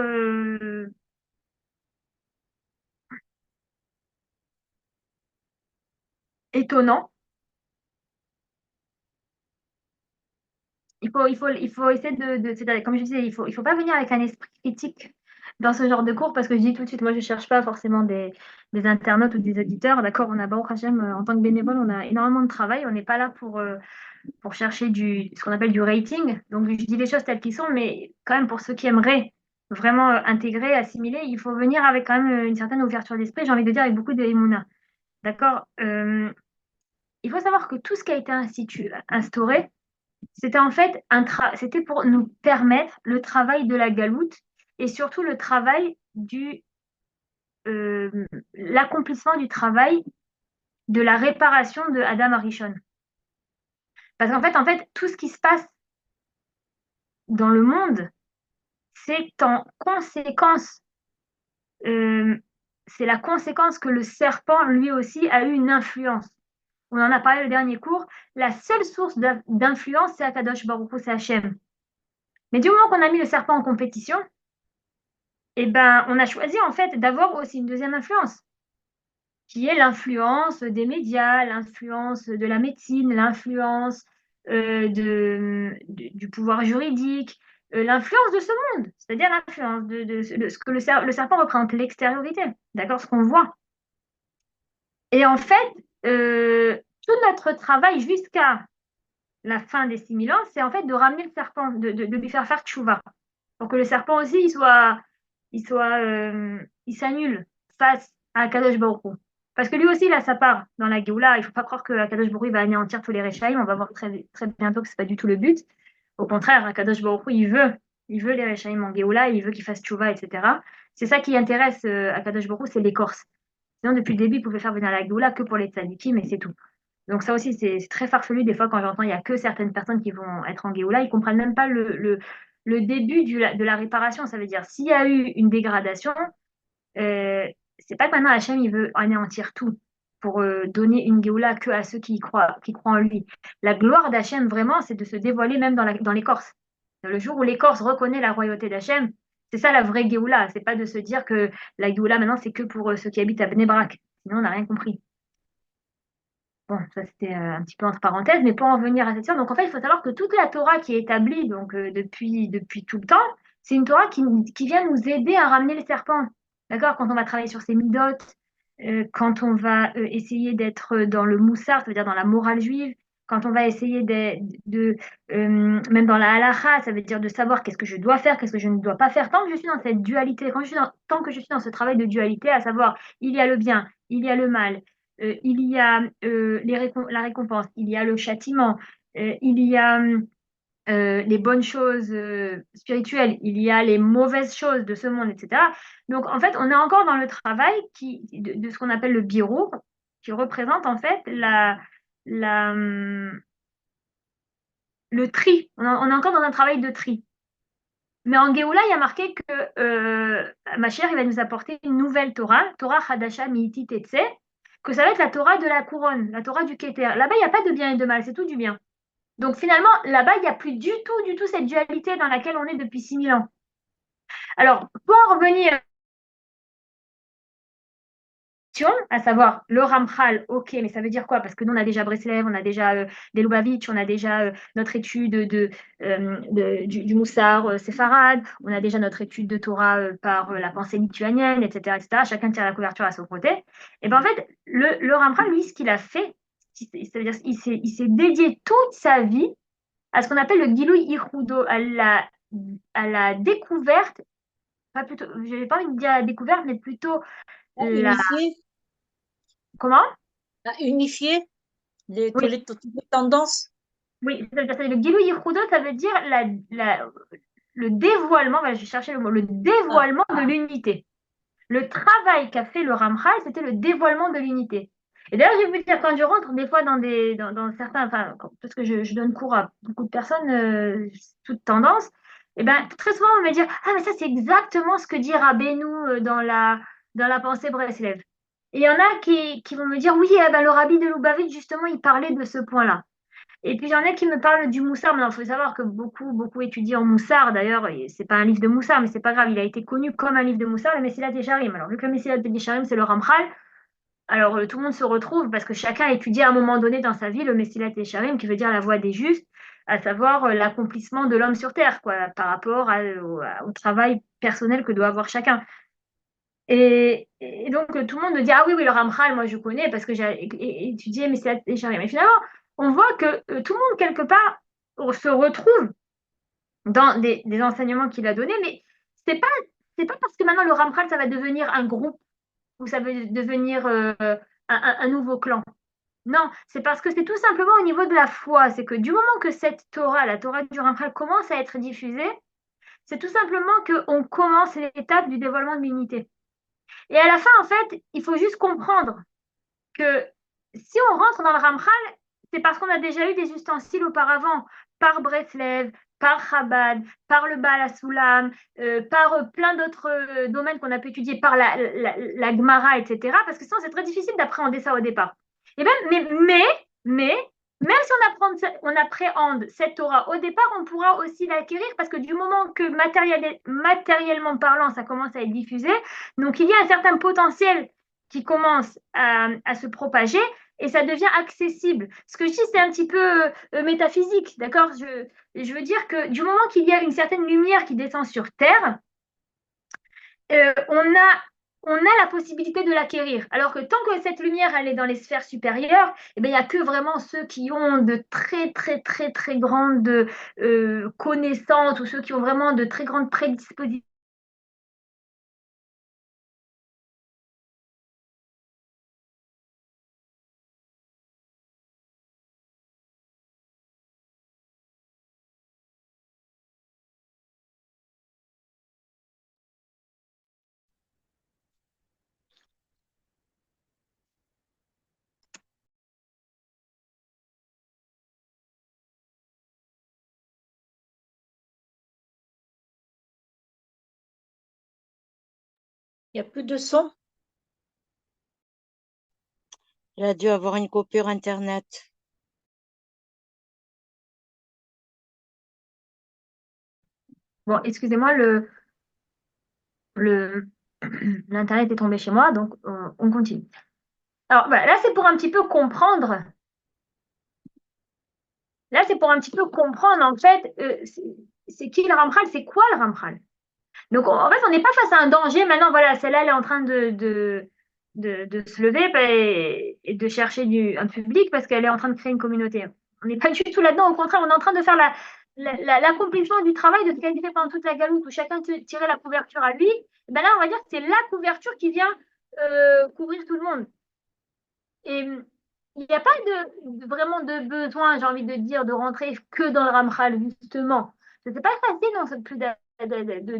étonnant. Il faut essayer c'est-à-dire, comme je disais, il faut pas venir avec un esprit critique dans ce genre de cours parce que je dis tout de suite, moi je cherche pas forcément des internautes ou des auditeurs. D'accord, on a Baruch Hashem, en tant que bénévole, on a énormément de travail. On n'est pas là pour chercher ce qu'on appelle du rating. Donc je dis les choses telles qu'elles sont, mais quand même pour ceux qui aimeraient vraiment intégrer, assimiler, il faut venir avec quand même une certaine ouverture d'esprit, j'ai envie de dire avec beaucoup de émouna. D'accord. Il faut savoir que tout ce qui a été instauré, c'était en fait c'était pour nous permettre le travail de la galoute et surtout le travail l'accomplissement du travail de la réparation de Adam Arishon. Parce qu'en fait, tout ce qui se passe dans le monde, c'est en conséquence, c'est la conséquence que le serpent, lui aussi, a eu une influence. On en a parlé le dernier cours. La seule source d'influence, c'est Akadosh Baruch Hu, c'est Hachem. Mais du moment qu'on a mis le serpent en compétition, eh ben, on a choisi en fait d'avoir aussi une deuxième influence, qui est l'influence des médias, l'influence de la médecine, l'influence du pouvoir juridique, l'influence de ce monde, c'est-à-dire l'influence de ce que le serpent représente, l'extériorité, d'accord, ce qu'on voit. Et en fait, tout notre travail jusqu'à la fin des 6000 ans, c'est en fait de ramener le serpent, de lui faire tchouva, pour que le serpent aussi, il s'annule face à Kadosh Baruch Hu. Parce que lui aussi, il a sa part dans la Géoula. Il ne faut pas croire que Kadosh Baruch Hu va anéantir tous les Réchaïm. On va voir très, très bientôt que ce n'est pas du tout le but. Au contraire, Kadosh Baruch Hu, il veut les Réchaïm en Géoula, il veut qu'ils fassent tchouva, etc. C'est ça qui intéresse Kadosh Baruch Hu, c'est l'écorce. Sinon, depuis le début, il pouvait faire venir la Géoula que pour les tzadikim, mais c'est tout. Donc ça aussi, c'est très farfelu. Des fois, quand j'entends, il n'y a que certaines personnes qui vont être en Géoula, ils ne comprennent même pas le début de la réparation. Ça veut dire, s'il y a eu une dégradation, c'est pas que maintenant Hachem, il veut anéantir tout pour donner une Géoula que à ceux qui croient en lui. La gloire d'Hachem, vraiment, c'est de se dévoiler même dans l'écorce. Le jour où l'écorce reconnaît la royauté d'Hachem, c'est ça la vraie Géoula. C'est pas de se dire que la Géoula, maintenant, c'est que pour ceux qui habitent à Bnei Brak. Sinon, on n'a rien compris. Bon, ça c'était un petit peu entre parenthèses, mais pour en venir à cette histoire, donc en fait, il faut savoir que toute la Torah qui est établie donc, depuis tout le temps, c'est une Torah qui vient nous aider à ramener le serpent. D'accord? Quand on va travailler sur ses midotes, quand on va essayer d'être dans le moussar, ça veut dire dans la morale juive, quand on va essayer même dans la halacha, ça veut dire de savoir qu'est-ce que je dois faire, qu'est-ce que je ne dois pas faire, tant que je suis dans cette dualité, tant que je suis dans ce travail de dualité, à savoir, il y a le bien, il y a le mal, il y a la récompense, il y a le châtiment, il y a les bonnes choses spirituelles, il y a les mauvaises choses de ce monde, etc. Donc, en fait, on est encore dans le travail de ce qu'on appelle le birour, qui représente en fait la, le tri. On est encore dans un travail de tri. Mais en Géoula, il y a marqué que Mashiach, il va nous apporter une nouvelle Torah, Torah Hadasha Mi'iti Tetse, que ça va être la Torah de la couronne, la Torah du Keter. Là-bas, il n'y a pas de bien et de mal, c'est tout du bien. Donc finalement, là-bas, il n'y a plus du tout cette dualité dans laquelle on est depuis 6000 ans. Alors, pour en revenir à savoir le Ramchal, ok, mais ça veut dire quoi? Parce que nous, on a déjà Breslev, on a déjà des Lubavitch, on a déjà notre étude du Moussar séfarade, on a déjà notre étude de Torah par la pensée lituanienne, etc., etc. Chacun tire la couverture à son côté. Et bien en fait, le Ramchal, lui, ce qu'il a fait, c'est-à-dire il s'est dédié toute sa vie à ce qu'on appelle le Gilui Ichudo, à la découverte, pas plutôt, je n'ai pas envie de dire la découverte, mais plutôt la... Unifier, Comment? unifier Oui, toutes les tendances. oui, le Gilui Yichudo, ça veut dire le dévoilement, voilà, je cherchais le mot, le Ah, dévoilement de l'unité. Le travail qu'a fait le Ramchal, c'était le dévoilement de l'unité. Et d'ailleurs, je vais vous dire, quand je rentre des fois dans certains, enfin, parce que je donne cours à beaucoup de personnes, toutes tendances, et ben, très souvent, on va me dire, ah, mais ça, c'est exactement ce que dit Rabbeinu dans la pensée Breslev. Et il y en a qui vont me dire, oui, eh ben, le rabbi de Lubavitch, justement, il parlait de ce point-là. Et puis, il y en a qui me parlent du Moussard. Maintenant, il faut savoir que beaucoup étudient en Moussard. D'ailleurs, c'est pas un livre de Moussard, mais c'est pas grave. Il a été connu comme un livre de Moussard, le Messilat Yesharim. Alors, vu que le Messilat Yesharim, c'est le Ramchal, alors tout le monde se retrouve parce que chacun a étudié à un moment donné dans sa vie le Messilat Yesharim, qui veut dire la voie des justes, à savoir l'accomplissement de l'homme sur terre, quoi, par rapport au travail personnel que doit avoir chacun. Et donc, tout le monde me dit, ah oui, oui, le Ramchal, moi je connais parce que j'ai étudié Messilat Yesharim. Mais finalement, on voit que tout le monde, quelque part, se retrouve dans des enseignements qu'il a donnés, mais c'est pas parce que maintenant le Ramchal, ça va devenir un groupe ou ça va devenir un nouveau clan. Non, c'est parce que c'est tout simplement au niveau de la foi. C'est que du moment que cette Torah, la Torah du Ramchal, commence à être diffusée, c'est tout simplement qu'on commence l'étape du dévoilement de l'unité. Et à la fin, en fait, il faut juste comprendre que si on rentre dans le Ramchal, c'est parce qu'on a déjà eu des ustensiles auparavant, par Breslev, par Chabad, par le Baal HaSulam, par plein d'autres domaines qu'on a pu étudier, par la Gemara, etc. Parce que sinon, c'est très difficile d'appréhender ça au départ. Et ben, mais, même si on appréhende cette Torah au départ, on pourra aussi l'acquérir parce que du moment que matériellement parlant, ça commence à être diffusé, donc il y a un certain potentiel qui commence à se propager et ça devient accessible. Ce que je dis, c'est un petit peu métaphysique, d'accord? Je veux dire que du moment qu'il y a une certaine lumière qui descend sur Terre, euh, on a, on a la possibilité de l'acquérir. Alors que tant que cette lumière, elle est dans les sphères supérieures, eh bien, il n'y a que vraiment ceux qui ont de très grandes connaissances ou ceux qui ont vraiment de très grandes prédispositions. il n'y a plus de son. Il a dû avoir une coupure Internet. Bon, excusez-moi, le, l'Internet est tombé chez moi, donc on continue. Alors voilà, là, c'est pour un petit peu comprendre. Là, c'est pour un petit peu comprendre, en fait, c'est qui le Ramchal, c'est quoi le Ramchal. Donc, en fait, on n'est pas face à un danger. Maintenant, voilà, celle-là, elle est en train de se lever et de chercher un public parce qu'elle est en train de créer une communauté. On n'est pas du tout là-dedans. Au contraire, on est en train de faire l'accomplissement du travail de ce qui a été fait pendant toute la galoute où chacun tirait la couverture à lui. Et ben là, on va dire que c'est la couverture qui vient couvrir tout le monde. Et il n'y a pas vraiment de besoin, j'ai envie de dire, de rentrer que dans le Ramchal, justement. C'est pas facile non, c'est plus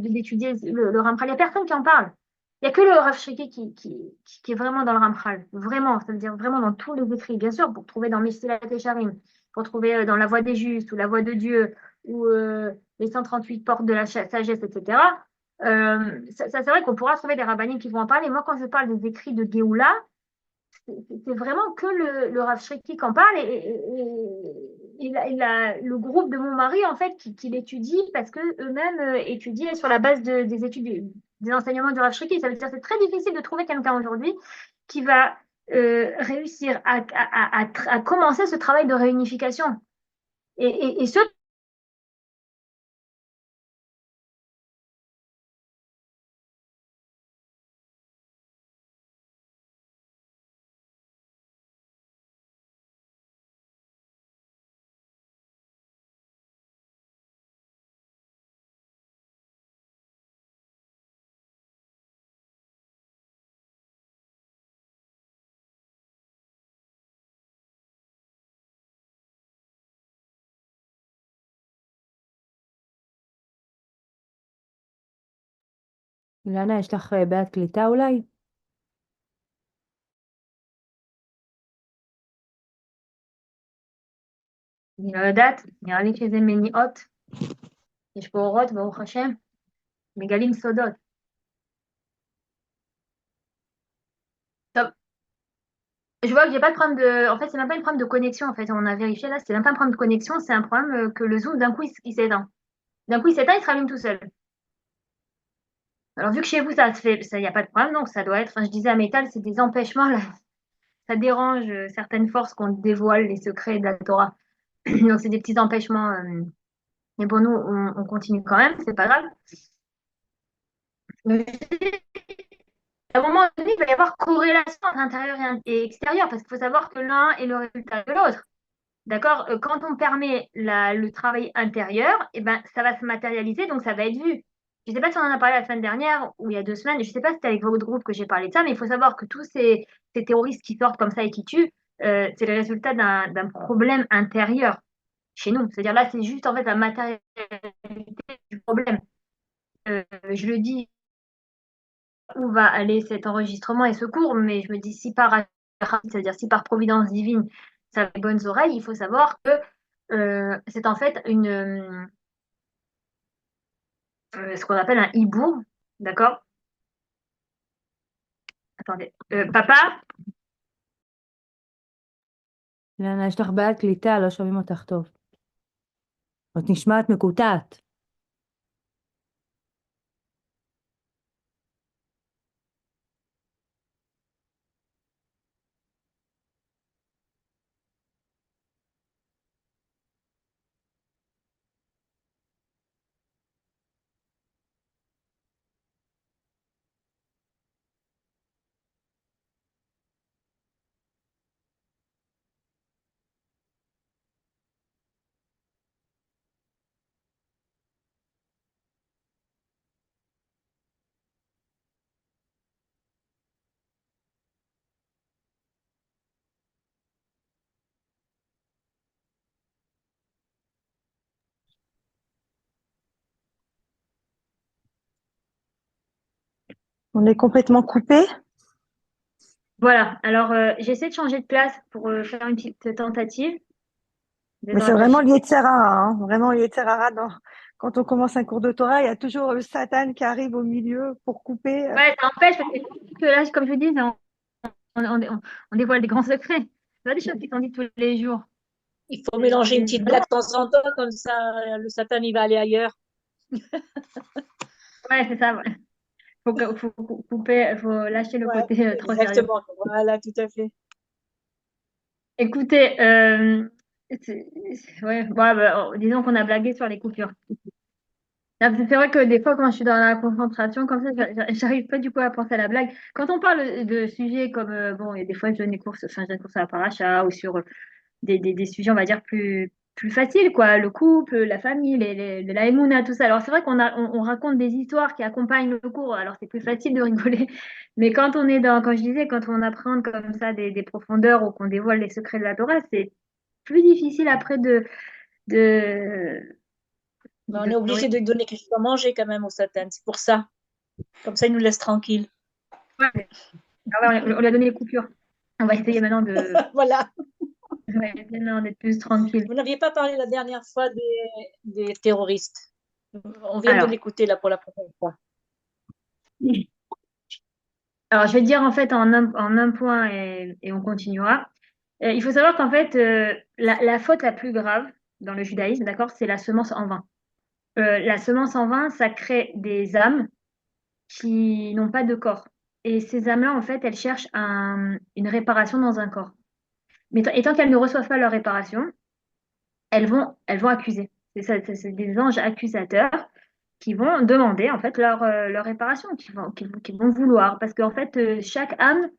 d'étudier le Ramchal. Il n'y a personne qui en parle. Il n'y a que le Rav Sheki qui est vraiment dans le Ramchal. Vraiment, ça veut dire vraiment dans tous les écrits. Bien sûr, pour trouver dans Mesilat Yesharim, pour trouver dans La Voix des Justes ou La Voix de Dieu ou les 138 portes de la sagesse, etc. C'est vrai qu'on pourra trouver des rabbiniques qui vont en parler. Moi, quand je parle des écrits de Géoula, c'est vraiment que le Rav Sheki qui en parle le groupe de mon mari en fait qui l'étudie parce que eux-mêmes étudient sur la base des études des enseignements du Rav Sheki. Ça veut dire que c'est très difficile de trouver quelqu'un aujourd'hui qui va réussir à commencer ce travail de réunification. Et ce אילנה, יש לך בעיית קליטה אולי? אני לא יודעת, נראה לי שזה מניעות. יש פה אורות, ברוך השם, מגלים סודות. טוב, je vois que j'ai pas de problème de. En fait, c'est même pas un problème de connexion. En fait, on a vérifié là, c'est même pas un problème de connexion, c'est un problème que le Zoom d'un coup il s'éteint. D'un coup il s'éteint, il se rallume tout seul. Alors vu que chez vous ça se fait, ça y a pas de problème, donc ça doit être. Enfin, je disais à Métal, c'est des empêchements là. Ça dérange certaines forces qu'on dévoile les secrets de la Torah. Donc c'est des petits empêchements. Mais bon, nous on continue quand même, c'est pas grave. Mais à un moment donné, il va y avoir corrélation entre intérieur et extérieur, parce qu'il faut savoir que l'un est le résultat de l'autre. D'accord? Quand on permet le travail intérieur, eh ben, ça va se matérialiser, donc ça va être vu. Je ne sais pas si on en a parlé la semaine dernière ou il y a 2 semaines, je ne sais pas si c'était avec votre groupe que j'ai parlé de ça, mais il faut savoir que tous ces terroristes qui sortent comme ça et qui tuent, c'est le résultat d'un problème intérieur chez nous. C'est-à-dire là, c'est juste en fait la matérialité du problème. Je le dis où va aller cet enregistrement et ce cours, mais je me dis si par c'est-à-dire si par providence divine, ça a les bonnes oreilles, il faut savoir que c'est en fait ce qu'on appelle un hibou, d'accord? Attendez. Papa, אילנה, יש לך בעיית קליטה, לא שומעים אותך טוב. את נשמעת מקוטעת. On est complètement coupé. voilà. Alors, j'essaie de changer de place pour faire une petite tentative. Mais c'est vraiment l'Yetzer-Hara, hein, vraiment l'Yetzer-Hara. Quand on commence un cours de Torah, il y a toujours le Satan qui arrive au milieu pour couper. Ouais, ça empêche parce que là, comme je vous dis, on dévoile des grands secrets. C'est pas des choses qui sont dites tous les jours. Il faut mélanger une petite blague de temps en temps, comme ça, le Satan, il va aller ailleurs. Ouais, c'est ça. Ouais. Faut couper, faut lâcher le Ouais, côté trop sérieux. exactement. Voilà, tout à fait. Écoutez, ouais, bon, bah, disons qu'on a blagué sur les coupures. C'est vrai que des fois, quand je suis dans la concentration, comme ça, j'arrive pas du coup à penser à la blague. Quand on parle de sujets comme, bon, et des fois, je donne des courses, enfin, je donne des courses à la paracha ou sur des sujets, on va dire, plus plus facile, quoi. Le couple, la famille, la émouna, tout ça. Alors, c'est vrai on raconte des histoires qui accompagnent le cours, alors c'est plus facile de rigoler. Mais quand on est quand je disais, quand on apprend comme ça des profondeurs ou qu'on dévoile les secrets de la Torah, c'est plus difficile après de, Mais on est obligé de lui donner quelque chose à manger quand même au Satan, c'est pour ça. Comme ça, il nous laisse tranquille. Ouais. Alors, on lui a donné les coupures. On va essayer maintenant Voilà. ouais, maintenant d'être plus tranquille. Vous n'aviez pas parlé la dernière fois des terroristes. On vient de Alors. l'écouter là pour la première fois. Alors, je vais te dire en fait en un point et on continuera. Il faut savoir qu'en fait, la faute la plus grave dans le judaïsme, d'accord, c'est la semence en vain. La semence en vain, ça crée des âmes qui n'ont pas de corps. Et ces âmes-là, en fait, elles cherchent une réparation dans un corps. Mais et tant qu'elles ne reçoivent pas leur réparation, elles vont accuser. C'est des anges accusateurs qui vont demander en fait leur réparation, qui vont vouloir. Parce qu'en fait, chaque âme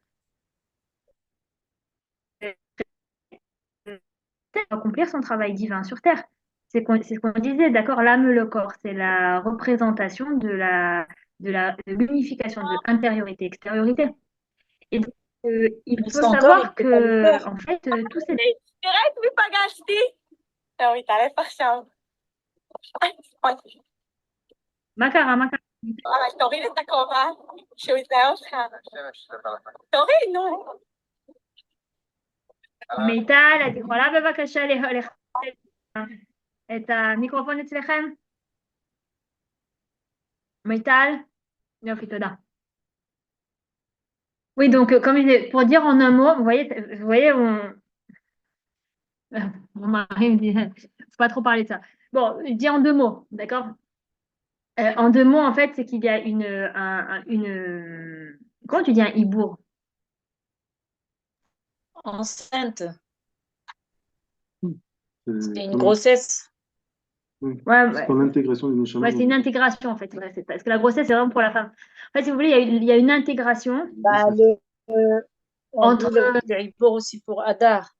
accomplir son travail divin sur Terre. C'est ce qu'on disait, d'accord, l'âme, le corps, c'est la représentation de l'unification de intériorité, extériorité. Et donc, il faut Son corps, il savoir peut pas le que, faire. en fait, tout c'est... Makara, makara. תוריד את הכובע, שהוא יזהה אותך. תוריד, נו. מיטל, את יכולה בבקשה את המיקרופון אצלכם? מיטל? יופי, תודה. Oui, donc, comme je disais, pour dire en un mot, vous voyez mon mari me dit, faut pas trop parler de ça. Bon, je dis en deux mots, d'accord? En deux mots, en fait, c'est qu'il y a comment tu dis un hibour? Enceinte. C'est une comme- grossesse. Oui. Ouais, C'est comme l'intégration du neshama. ouais, c'est une intégration, en fait. Ouais, parce que la grossesse, c'est vraiment pour la femme. En fait, si vous voulez, il y a une intégration Bah, on dit le hibour aussi pour Hadar.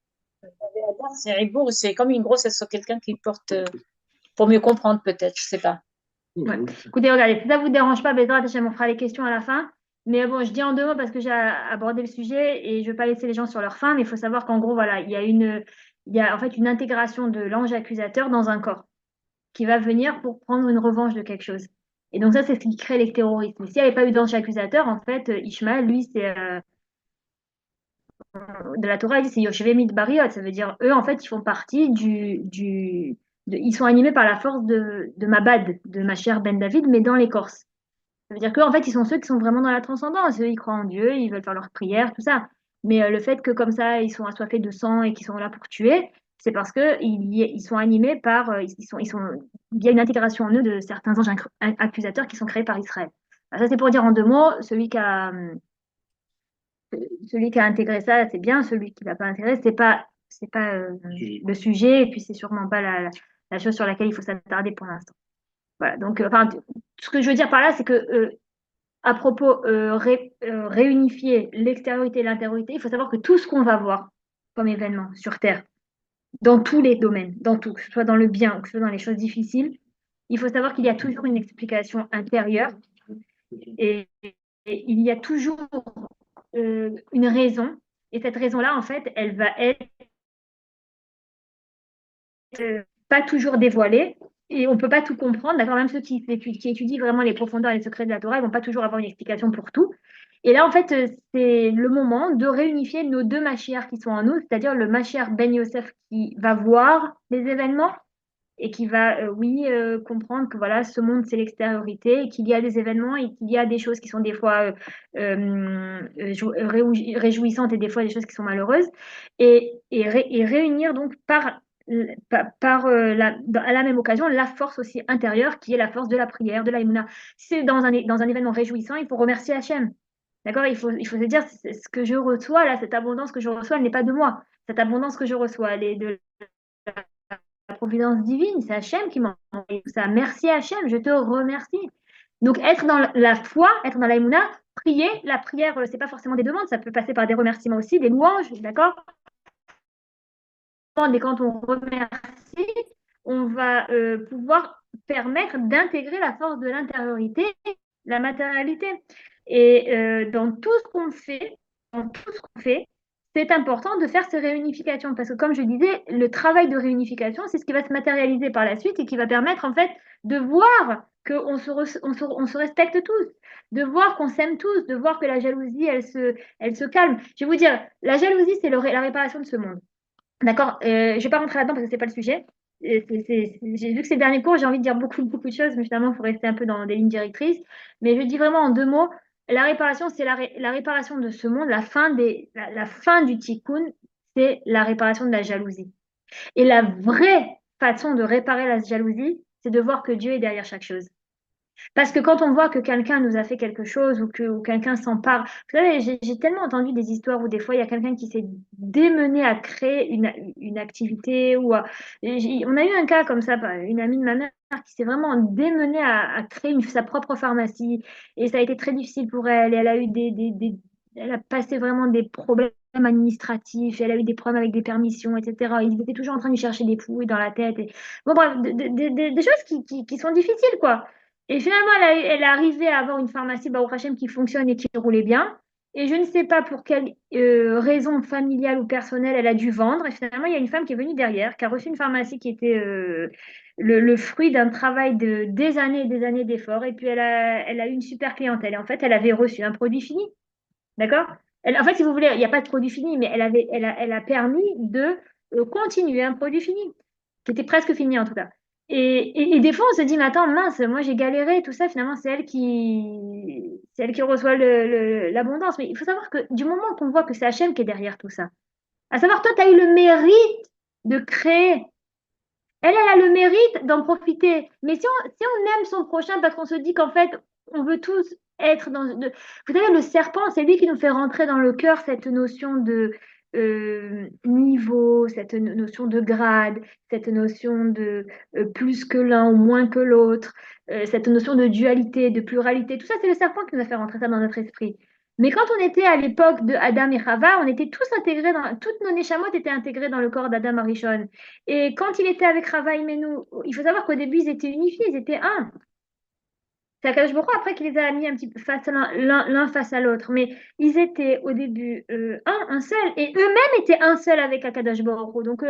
C'est hibour, c'est comme une grossesse sur quelqu'un qui porte, pour mieux comprendre peut-être, je sais pas. Ouais. Écoutez, regardez, si ça vous dérange pas, Bézrat Hachem, on fera les questions à la fin. Mais bon, je dis en deux mots parce que j'ai abordé le sujet et je ne veux pas laisser les gens sur leur faim, mais il faut savoir qu'en gros, voilà, il y a en fait une intégration de l'ange accusateur dans un corps qui va venir pour prendre une revanche de quelque chose. Et donc ça, c'est ce qui crée les terroristes. Mais s'il n'y avait pas eu d'ange accusateur, en fait, Ishmaël, lui, c'est de la Torah, il dit c'est Yoshevei Midbariot. Ça veut dire, eux, en fait, ils font partie ils sont animés par la force de Mabad, de ma chère Ben David, mais dans l'écorce. Ça veut dire qu'en fait, ils sont ceux qui sont vraiment dans la transcendance. Eux, ils croient en Dieu, ils veulent faire leurs prières, tout ça. Mais le fait que comme ça, ils sont assoiffés de sang et qu'ils sont là pour tuer, c'est parce qu'ils sont animés par... il y a une intégration en eux de certains anges accusateurs qui sont créés par Israël. Alors ça, c'est pour dire en deux mots, celui qui a intégré ça, c'est bien. Celui qui ne l'a pas intégré, c'est pas le sujet. Et puis, c'est sûrement pas la chose sur laquelle il faut s'attarder pour l'instant. Voilà. Donc, enfin, ce que je veux dire par là, c'est que à propos réunifier l'extériorité et l'intériorité, il faut savoir que tout ce qu'on va voir comme événement sur Terre, dans tous les domaines, dans tout, que ce soit dans le bien ou que ce soit dans les choses difficiles, il faut savoir qu'il y a toujours une explication intérieure et il y a toujours une raison. Et cette raison-là, en fait, elle va être pas toujours dévoilée. Et on ne peut pas tout comprendre, d'accord? Même ceux qui étudient vraiment les profondeurs et les secrets de la Torah, ils ne vont pas toujours avoir une explication pour tout. Et là, en fait, c'est le moment de réunifier nos deux Mashiach qui sont en nous, c'est-à-dire le Mashiach Ben Yosef qui va voir les événements et qui va, comprendre que voilà, ce monde, c'est l'extériorité, et qu'il y a des événements et qu'il y a des choses qui sont des fois réjouissantes et des fois des choses qui sont malheureuses. Et réunir donc à la même occasion la force aussi intérieure qui est la force de la prière, de l'aïmouna. Si c'est dans un événement réjouissant, il faut remercier Hachem. D'accord? Il faut se dire, ce que je reçois, là, cette abondance que je reçois, elle n'est pas de moi. Cette abondance que je reçois, elle est de la providence divine. C'est Hachem qui m'a envoyé tout ça. Merci Hachem, je te remercie. Donc, être dans la foi, être dans l'aïmouna, prier, la prière, c'est pas forcément des demandes, ça peut passer par des remerciements aussi, des louanges, d'accord? et quand on remercie, on va pouvoir permettre d'intégrer la force de l'intériorité, la matérialité. Et dans tout ce qu'on fait, c'est important de faire ces réunifications parce que, comme je disais, le travail de réunification, c'est ce qui va se matérialiser par la suite et qui va permettre en fait de voir qu'on on se respecte tous, de voir qu'on s'aime tous, de voir que la jalousie, elle se calme. Je vais vous dire, la jalousie, c'est la réparation de ce monde. D'accord, je ne vais pas rentrer là-dedans parce que ce n'est pas le sujet. J'ai vu que ces derniers cours, j'ai envie de dire beaucoup, beaucoup de choses, mais finalement, il faut rester un peu dans des lignes directrices. Mais je dis vraiment en deux mots, la réparation, c'est la réparation de ce monde, la fin du tikkun, c'est la réparation de la jalousie. Et la vraie façon de réparer la jalousie, c'est de voir que Dieu est derrière chaque chose. Parce que quand on voit que quelqu'un nous a fait quelque chose ou quelqu'un s'empare, vous savez, j'ai tellement entendu des histoires où des fois il y a quelqu'un qui s'est démené à créer une activité on a eu un cas comme ça, une amie de ma mère qui s'est vraiment démenée à créer sa propre pharmacie et ça a été très difficile pour elle et elle a eu elle a passé vraiment des problèmes administratifs, elle a eu des problèmes avec des permissions, etc. Ils étaient toujours en train de lui chercher des fouilles dans la tête. Bon, bref, des choses qui sont difficiles, quoi. Et finalement, elle est arrivée à avoir une pharmacie Baruch Hashem qui fonctionne et qui roulait bien. Et je ne sais pas pour quelle raison familiale ou personnelle elle a dû vendre. Et finalement, il y a une femme qui est venue derrière, qui a reçu une pharmacie qui était le fruit d'un travail de des années d'efforts. Et puis, elle a eu une super clientèle. Et en fait, elle avait reçu un produit fini. D'accord? En fait, si vous voulez, il n'y a pas de produit fini, mais elle a permis de continuer un produit fini, qui était presque fini en tout cas. Et des fois, on se dit, mais attends, mince, moi j'ai galéré, tout ça, finalement, c'est elle qui reçoit l'abondance. Mais il faut savoir que du moment qu'on voit que c'est Hachem qui est derrière tout ça, à savoir, toi, tu as eu le mérite de créer. Elle a le mérite d'en profiter. Mais si on aime son prochain parce qu'on se dit qu'en fait, on veut tous être dans... Vous savez, le serpent, c'est lui qui nous fait rentrer dans le cœur cette notion de niveau, cette notion de grade, cette notion de plus que l'un ou moins que l'autre, cette notion de dualité, de pluralité. Tout ça, c'est le serpent qui nous a fait rentrer ça dans notre esprit. Mais quand on était à l'époque de Adam et Chava, on était tous intégrés toutes nos neshamot étaient intégrées dans le corps d'Adam Arishon. Et quand il était avec Chava Imenu, il faut savoir qu'au début, ils étaient unifiés, ils étaient un. C'est Akadosh Baruch Hu après qui les a mis un petit peu l'un face à l'autre. Mais ils étaient au début un seul. Et eux-mêmes étaient un seul avec Akadosh Baruch Hu. Donc,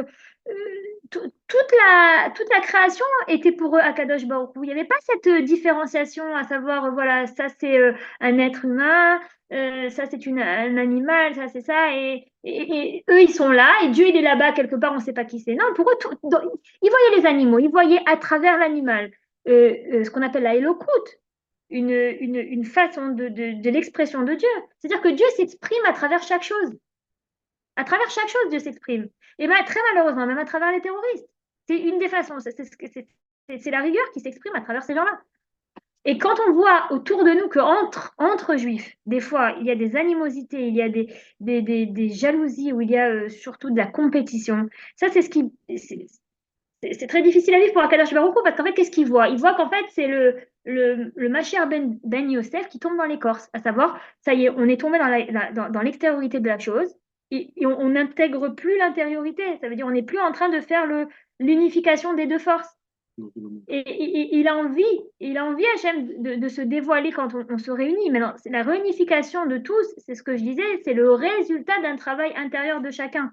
toute la création était pour eux Akadosh Baruch Hu. Il n'y avait pas cette différenciation à savoir, voilà, ça c'est un être humain, ça c'est un animal, ça c'est ça. Et eux, ils sont là. Et Dieu, il est là-bas quelque part, on ne sait pas qui c'est. Non, pour eux, ils voyaient les animaux. Ils voyaient à travers l'animal ce qu'on appelle la Elokout, une façon de l'expression de Dieu. C'est-à-dire que Dieu s'exprime à travers chaque chose. À travers chaque chose, Dieu s'exprime. Et bien, très malheureusement, même à travers les terroristes. C'est une des façons. C'est la rigueur qui s'exprime à travers ces gens-là. Et quand on voit autour de nous qu'entre juifs, des fois, il y a des animosités, il y a des jalousies, ou il y a surtout de la compétition, ça, c'est ce qui... C'est très difficile à vivre pour Akadosh Baruch Hu parce qu'en fait, qu'est-ce qu'il voit? Il voit qu'en fait, c'est le Mashiach ben Yosef qui tombe dans l'écorce. À savoir, ça y est, on est tombé dans l'extériorité de la chose et on n'intègre plus l'intériorité. Ça veut dire on n'est plus en train de faire l'unification des deux forces. Et il a envie Hachem de se dévoiler quand on se réunit. Mais non, la réunification de tous, c'est ce que je disais, c'est le résultat d'un travail intérieur de chacun.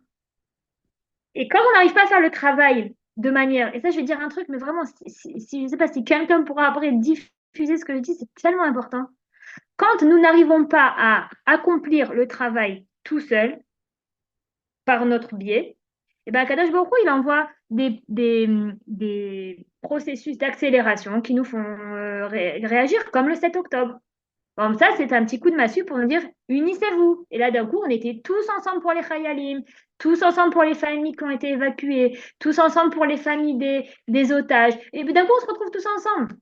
Et quand on n'arrive pas à faire le travail de manière, et ça je vais dire un truc, mais vraiment, je ne sais pas si quelqu'un pourra après diffuser ce que je dis, c'est tellement important. Quand nous n'arrivons pas à accomplir le travail tout seul, par notre biais, et bien Kadosh Baruch Hu, il envoie des processus d'accélération qui nous font réagir, comme le 7 octobre. Comme ça, c'est un petit coup de massue pour nous dire unissez-vous. Et là, d'un coup, on était tous ensemble pour les Chayalim, tous ensemble pour les familles qui ont été évacuées, tous ensemble pour les familles des otages. Et puis d'un coup, on se retrouve tous ensemble.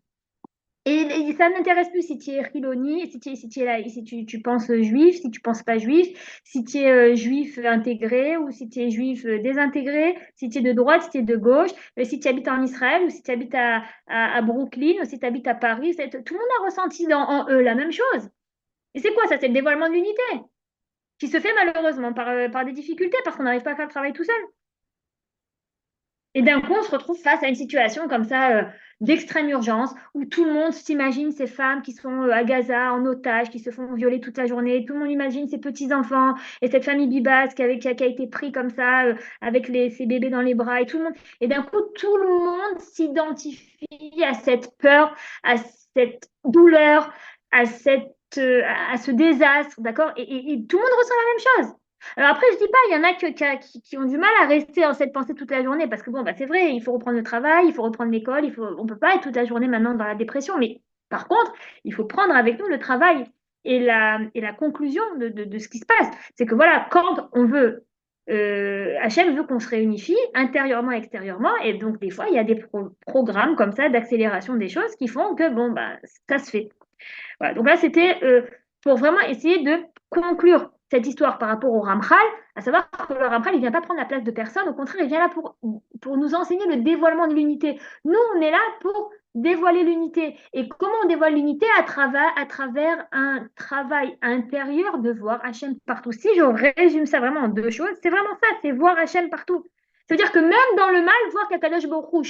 Et ça n'intéresse plus si tu es Chiloni, si tu penses juif, si tu penses pas juif, si tu es juif intégré ou si tu es juif désintégré, si tu es de droite, si tu es de gauche, si tu habites en Israël ou si tu habites à Brooklyn ou si tu habites à Paris. Tout le monde a ressenti en eux la même chose. Et c'est quoi ça? C'est le dévoilement de l'unité qui se fait malheureusement par des difficultés parce qu'on n'arrive pas à faire le travail tout seul. Et d'un coup, on se retrouve face à une situation comme ça, d'extrême urgence, où tout le monde s'imagine ces femmes qui sont à Gaza, en otage, qui se font violer toute la journée. Tout le monde imagine ces petits-enfants et cette famille Bibas qui a été pris comme ça, avec ses bébés dans les bras. Et tout le monde. Et d'un coup, tout le monde s'identifie à cette peur, à cette douleur, à ce désastre, d'accord? Et tout le monde ressent la même chose. Alors après, je dis pas, il y en a qui ont du mal à rester en cette pensée toute la journée, parce que bon, bah, c'est vrai, il faut reprendre le travail, il faut reprendre l'école, on peut pas être toute la journée maintenant dans la dépression, mais par contre, il faut prendre avec nous le travail et la conclusion de ce qui se passe. C'est que voilà, quand on veut, Hachem veut qu'on se réunifie intérieurement et extérieurement, et donc des fois, il y a des programmes comme ça d'accélération des choses qui font que bon, bah, ça se fait. Voilà, donc là, c'était pour vraiment essayer de conclure cette histoire par rapport au Ramchal, à savoir que le Ramchal, il ne vient pas prendre la place de personne, au contraire, il vient là pour nous enseigner le dévoilement de l'unité. Nous, on est là pour dévoiler l'unité. Et comment on dévoile l'unité à travers un travail intérieur de voir Hachem partout. Si je résume ça vraiment en deux choses, c'est vraiment ça, c'est voir Hachem partout. C'est-à-dire que même dans le mal, voir qu'Akadosh Baruch Hu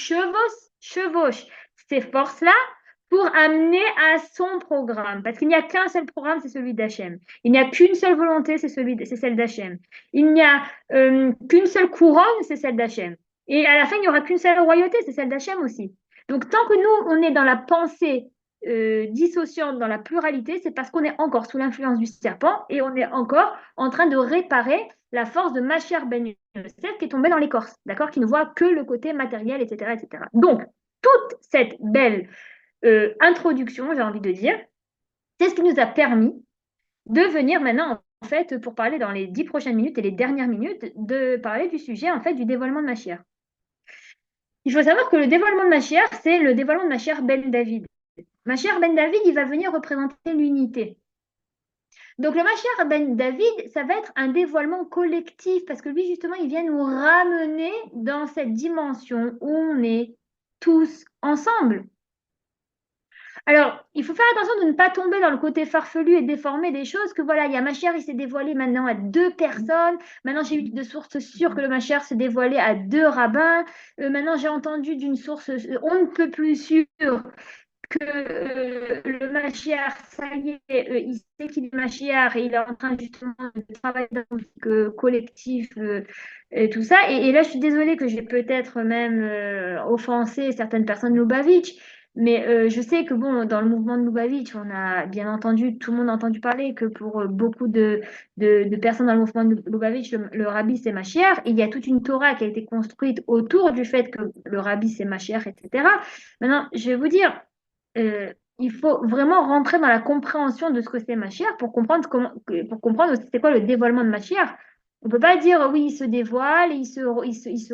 chevauche ces forces-là pour amener à son programme. Parce qu'il n'y a qu'un seul programme, c'est celui d'Hachem. Il n'y a qu'une seule volonté, c'est celle d'Hachem. Il n'y a qu'une seule couronne, c'est celle d'Hachem. Et à la fin, il n'y aura qu'une seule royauté, c'est celle d'Hachem aussi. Donc, tant que nous, on est dans la pensée dissociante, dans la pluralité, c'est parce qu'on est encore sous l'influence du serpent et on est encore en train de réparer la force de Mashiach ben Yosef qui est tombée dans l'écorce, d'accord, qui ne voit que le côté matériel, etc., etc. Donc, toute cette belle introduction, j'ai envie de dire, c'est ce qui nous a permis de venir maintenant, en fait, pour parler dans les 10 prochaines minutes et les dernières minutes, de parler du sujet, en fait, du dévoilement de Mashiach. Il faut savoir que le dévoilement de Mashiach, c'est le dévoilement de Mashiach ben David. Mashiach ben David, il va venir représenter l'unité. Donc le Mashiach ben David, ça va être un dévoilement collectif, parce que lui, justement, il vient nous ramener dans cette dimension où on est tous ensemble. Alors, il faut faire attention de ne pas tomber dans le côté farfelu et déformé des choses, que voilà, il y a Mashiach, il s'est dévoilé maintenant à 2 personnes. Maintenant, j'ai eu de sources sûres que le Mashiach s'est dévoilé à 2 rabbins. Maintenant, j'ai entendu d'une source on ne peut plus sûre que le Mashiach, ça y est, il sait qu'il est Mashiach et il est en train justement de travailler dans le collectif et tout ça. Et là, je suis désolée que j'ai peut-être même offensé certaines personnes de Lubavitch. Mais je sais que bon, dans le mouvement de Lubavitch, on a bien entendu, tout le monde a entendu parler que pour beaucoup de personnes dans le mouvement de Lubavitch, le rabbi c'est Mashiach. Et il y a toute une Torah qui a été construite autour du fait que le rabbi c'est Mashiach, etc. Maintenant, je vais vous dire, il faut vraiment rentrer dans la compréhension de ce que c'est Mashiach pour comprendre aussi c'est quoi le dévoilement de Mashiach. On ne peut pas dire oui, il se dévoile, il se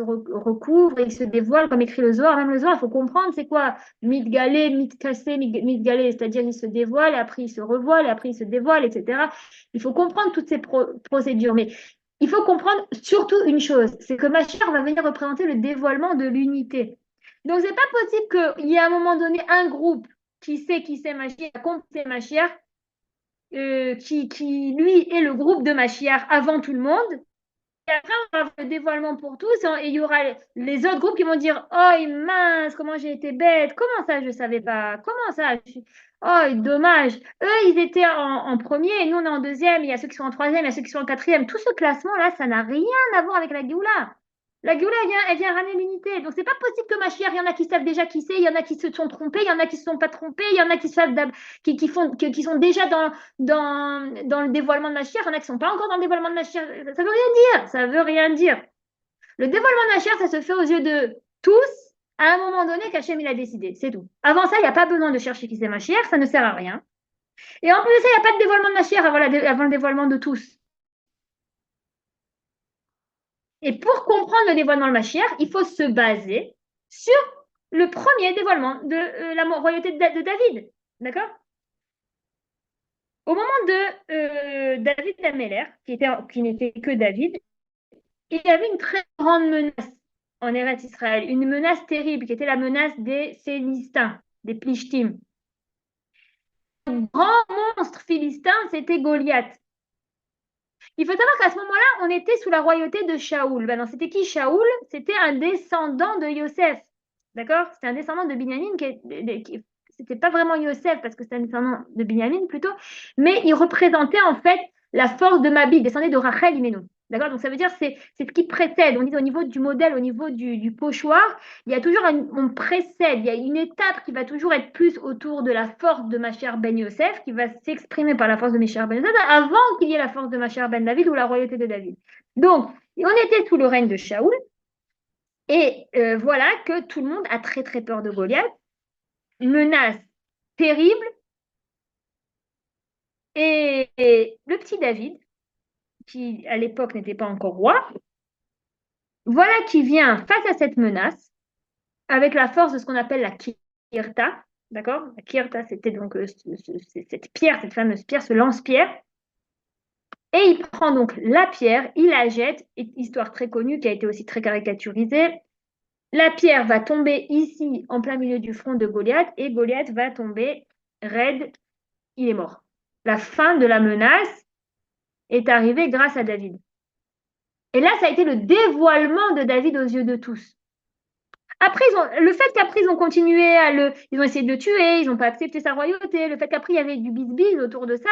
recouvre, et il se dévoile comme écrit le Zohar. Même le Zohar, il faut comprendre c'est quoi mitgalé, mitkassé, mitgalé, c'est-à-dire il se dévoile, et après il se revoile, et après il se dévoile, etc. Il faut comprendre toutes ces procédures. Mais il faut comprendre surtout une chose, c'est que Mashiach va venir représenter le dévoilement de l'unité. Donc, c'est pas possible qu'il y ait à un moment donné un groupe qui sait Mashiach, contre c'est Mashiach, qui lui est le groupe de Mashiach avant tout le monde. Et après, on va avoir le dévoilement pour tous et il y aura les autres groupes qui vont dire oh, mince, comment j'ai été bête, comment ça, je ne savais pas, comment ça, oh, dommage. Eux, ils étaient en premier et nous, on est en deuxième. Il y a ceux qui sont en troisième, il y a ceux qui sont en quatrième. Tout ce classement-là, ça n'a rien à voir avec la Géoula. La Géoula, elle vient ramener l'unité. Donc, c'est pas possible que Mashiach, il y en a qui savent déjà qui c'est, il y en a qui se sont trompés, il y en a qui ne se sont pas trompés, il y en a qui savent qui sont déjà dans le dévoilement de Mashiach, il y en a qui ne sont pas encore dans le dévoilement de Mashiach. Ça veut rien dire. Ça veut rien dire. Le dévoilement de Mashiach, ça se fait aux yeux de tous à un moment donné qu'Hachem, il a décidé. C'est tout. Avant ça, il n'y a pas besoin de chercher qui c'est Mashiach, ça ne sert à rien. Et en plus de ça, il n'y a pas de dévoilement de Mashiach avant le dévoilement de tous. Et pour comprendre le dévoilement de Mashiach, il faut se baser sur le premier dévoilement de la royauté de David. D'accord? Au moment de David Améler, qui n'était que David, il y avait une très grande menace en Eretz Israël, une menace terrible qui était la menace des Philistins, des Plishtim. Le grand monstre philistin, c'était Goliath. Il faut savoir qu'à ce moment-là, on était sous la royauté de Shaoul. Ben non, c'était qui Shaoul? C'était un descendant de Yosef. D'accord? C'était un descendant de Binyamin c'était pas vraiment Yosef parce que c'était un descendant de Binyamin plutôt, mais il représentait en fait la force de Mabi, il descendait de Rachel Imenu. D'accord? Donc ça veut dire c'est ce qui précède. On dit au niveau du modèle, au niveau du pochoir, il y a toujours on précède, il y a une étape qui va toujours être plus autour de la force de Mashiach ben Yosef, qui va s'exprimer par la force de Mashiach ben Yosef, avant qu'il y ait la force de Mashiach ben David ou la royauté de David. Donc, on était sous le règne de Shaoul, et voilà que tout le monde a très très peur de Goliath, menace terrible, et le petit David, qui à l'époque n'était pas encore roi, voilà qui vient face à cette menace, avec la force de ce qu'on appelle la kirta, d'accord? La kirta, c'était donc cette pierre, cette fameuse pierre, ce lance-pierre. Et il prend donc la pierre, il la jette, histoire très connue qui a été aussi très caricaturisée. La pierre va tomber ici, en plein milieu du front de Goliath, et Goliath va tomber raide, il est mort. La fin de la menace est arrivée grâce à David. Et là, ça a été le dévoilement de David aux yeux de tous. Après, le fait qu'après, ils ont continué ils ont essayé de le tuer, ils n'ont pas accepté sa royauté, le fait qu'après, il y avait du bis-bis autour de ça,